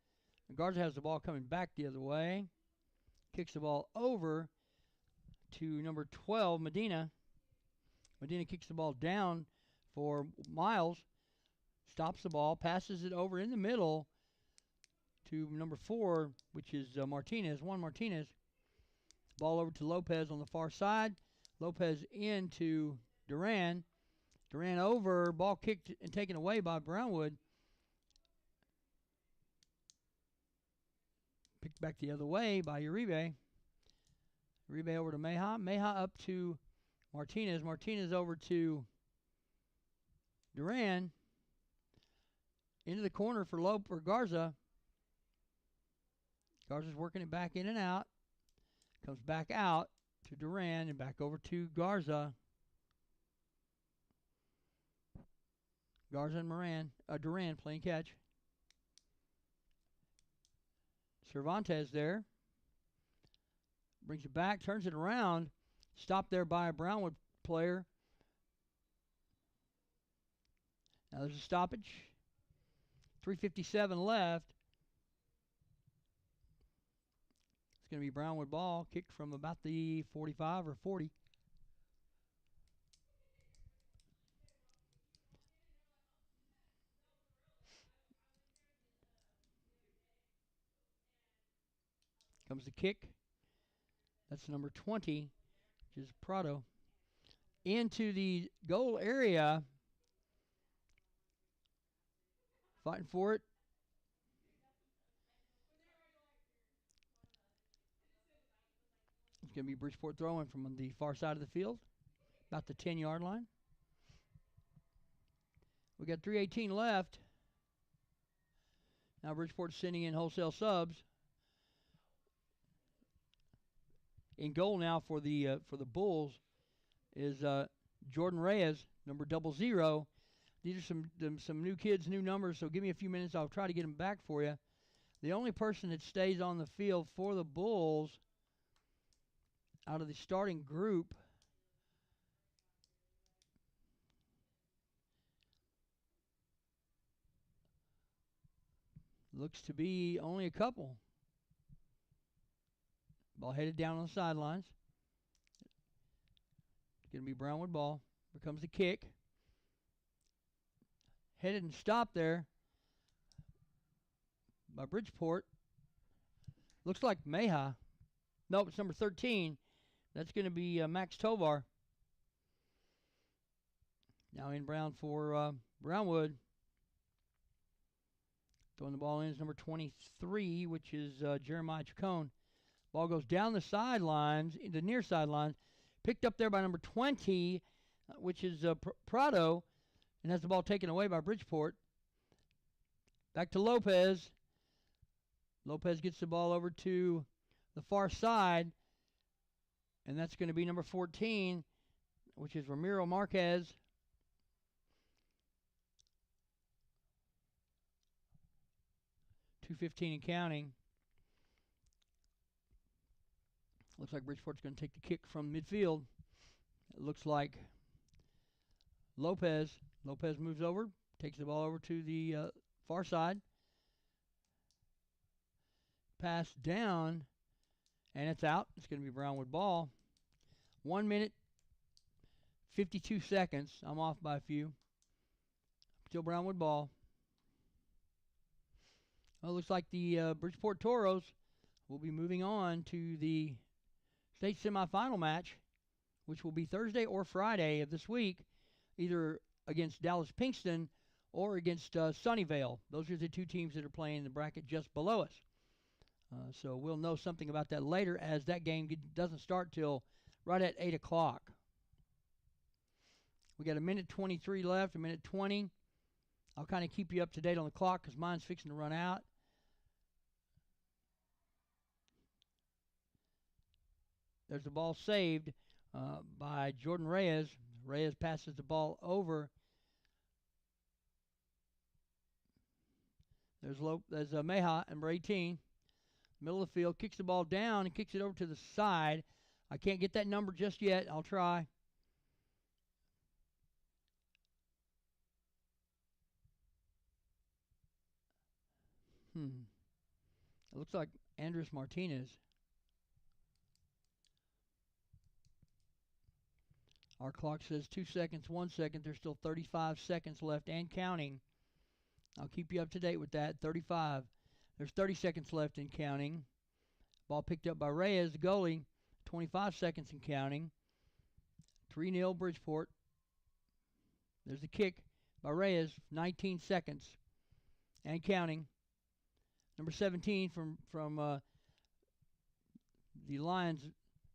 Garza has the ball coming back the other way. Kicks the ball over to number 12, Medina. Medina kicks the ball down for Miles. Stops the ball, passes it over in the middle to number 4, which is Martinez. Martinez. Ball over to Lopez on the far side. Lopez into Duran. Duran over. Ball kicked and taken away by Brownwood. Picked back the other way by Uribe. Uribe over to Meja. Meja up to Martinez. Martinez over to Duran. Into the corner for Garza. Garza's working it back in and out. Comes back out to Duran and back over to Garza. Garza and Duran playing catch. Cervantes there. Brings it back, turns it around. Stopped there by a Brownwood player. Now there's a stoppage. 3:57 left. It's going to be Brownwood ball, kicked from about the 45 or 40. Comes the kick. That's number 20, which is Prado, into the goal area. Fighting for it. It's going to be Bridgeport throwing from the far side of the field, about the 10-yard line. We got 3:18 left. Now Bridgeport's sending in wholesale subs. In goal now for the Bulls is Jordan Reyes, number 00. These are some new kids, new numbers, so give me a few minutes. I'll try to get them back for you. The only person that stays on the field for the Bulls out of the starting group looks to be only a couple. Ball headed down on the sidelines. It's going to be Brownwood ball. Here comes the kick. Headed and stopped there by Bridgeport. Looks like Meha. Nope, it's number 13. That's going to be Max Tovar. Now in Brown for Brownwood. Throwing the ball in is number 23, which is Jeremiah Chacon. Ball goes down the sidelines, the near sidelines. Picked up there by number 20, which is Prado. And has the ball taken away by Bridgeport. Back to Lopez. Lopez gets the ball over to the far side. And that's going to be number 14, which is Ramiro Marquez. .215 and counting. Looks like Bridgeport's going to take the kick from midfield. It looks like Lopez moves over, takes the ball over to the far side. Pass down, and it's out. It's going to be Brownwood ball. 1 minute, 52 seconds. I'm off by a few. Still Brownwood ball. Well, it looks like the Bridgeport Toros will be moving on to the state semifinal match, which will be Thursday or Friday of this week, either against Dallas Pinkston or against Sunnyvale. Those are the two teams that are playing in the bracket just below us. So we'll know something about that later, as that game doesn't start till right at 8 o'clock. We got a minute 23 left, a minute 20. I'll kind of keep you up to date on the clock because mine's fixing to run out. There's the ball saved by Jordan Reyes. Reyes passes the ball over. There's Meha, number 18. Middle of the field, kicks the ball down and kicks it over to the side. I can't get that number just yet. I'll try. It looks like Andres Martinez. Our clock says 2 seconds, 1 second. There's still 35 seconds left and counting. I'll keep you up to date with that. 35. There's 30 seconds left and counting. Ball picked up by Reyes, the goalie. 25 seconds and counting. 3-0 Bridgeport. There's the kick by Reyes. 19 seconds and counting. Number 17 from the Lions,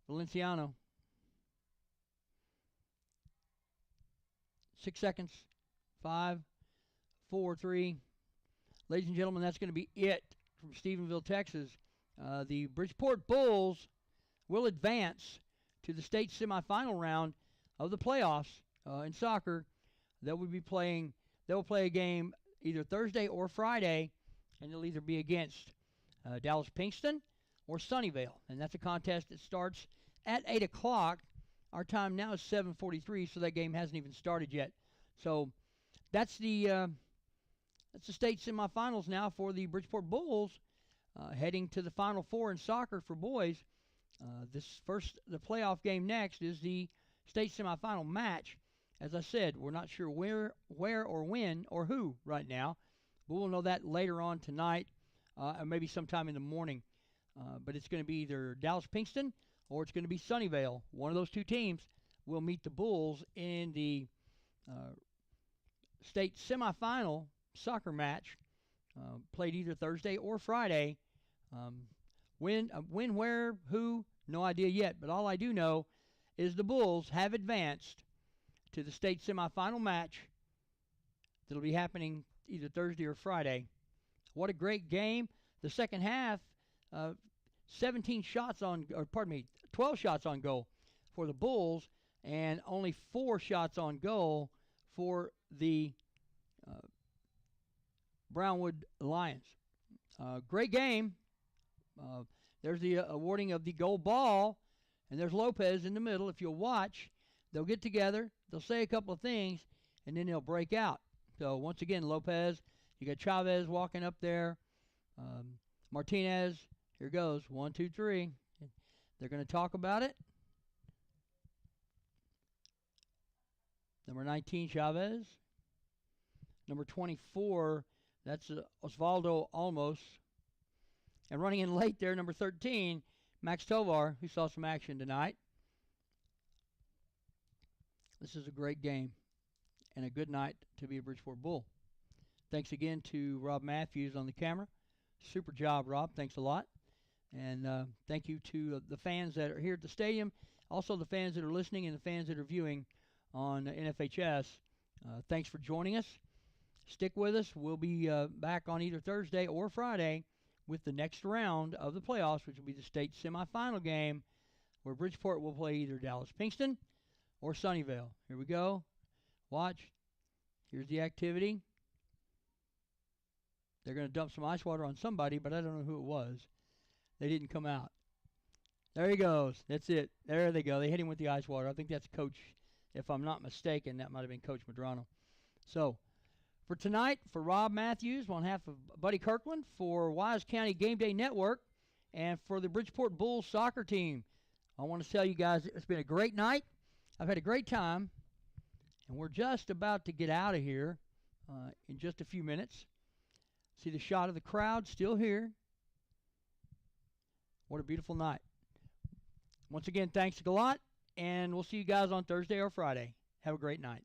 Valenciano. 6 seconds. 5, 4, 3. Ladies and gentlemen, that's going to be it from Stephenville, Texas. The Bridgeport Bulls will advance to the state semifinal round of the playoffs in soccer. They will play a game either Thursday or Friday, and they'll either be against Dallas Pinkston or Sunnyvale. And that's a contest that starts at 8 o'clock. Our time now is 7:43, so that game hasn't even started yet. So that's the state semifinals now for the Bridgeport Bulls, heading to the Final Four in soccer for boys. The playoff game next is the state semifinal match. As I said, we're not sure where or when or who right now, but we'll know that later on tonight, or maybe sometime in the morning. But it's going to be either Dallas Pinkston or it's going to be Sunnyvale. One of those two teams will meet the Bulls in the state semifinal soccer match, played either Thursday or Friday. When, where, who, no idea yet. But all I do know is the Bulls have advanced to the state semifinal match that'll be happening either Thursday or Friday. What a great game. The second half, 12 shots on goal for the Bulls, and only 4 shots on goal for the Brownwood Lions. Great game. There's the awarding of the gold ball, and there's Lopez in the middle. If you'll watch, they'll get together, they'll say a couple of things, and then they'll break out. So once again, Lopez, you got Chavez walking up there. Martinez, here goes, 1, 2, 3. They're going to talk about it. Number 19, Chavez. Number 24, that's Osvaldo Olmos. And running in late there, number 13, Max Tovar, who saw some action tonight. This is a great game and a good night to be a Bridgeport Bull. Thanks again to Rob Matthews on the camera. Super job, Rob. Thanks a lot. And thank you to the fans that are here at the stadium, also the fans that are listening and the fans that are viewing on NFHS. Thanks for joining us. Stick with us. We'll be back on either Thursday or Friday with the next round of the playoffs, which will be the state semifinal game, where Bridgeport will play either Dallas Pinkston or Sunnyvale. Here we go. Watch. Here's the activity. They're going to dump some ice water on somebody, but I don't know who it was. They didn't come out. There he goes. That's it. There they go. They hit him with the ice water. I think that's Coach, if I'm not mistaken, that might have been Coach Madrano. So, for tonight, for Rob Matthews, on behalf of Buddy Kirkland, for Wise County Game Day Network, and for the Bridgeport Bulls soccer team, I want to tell you guys it's been a great night. I've had a great time, and we're just about to get out of here in just a few minutes. See the shot of the crowd still here. What a beautiful night. Once again, thanks a lot, and we'll see you guys on Thursday or Friday. Have a great night.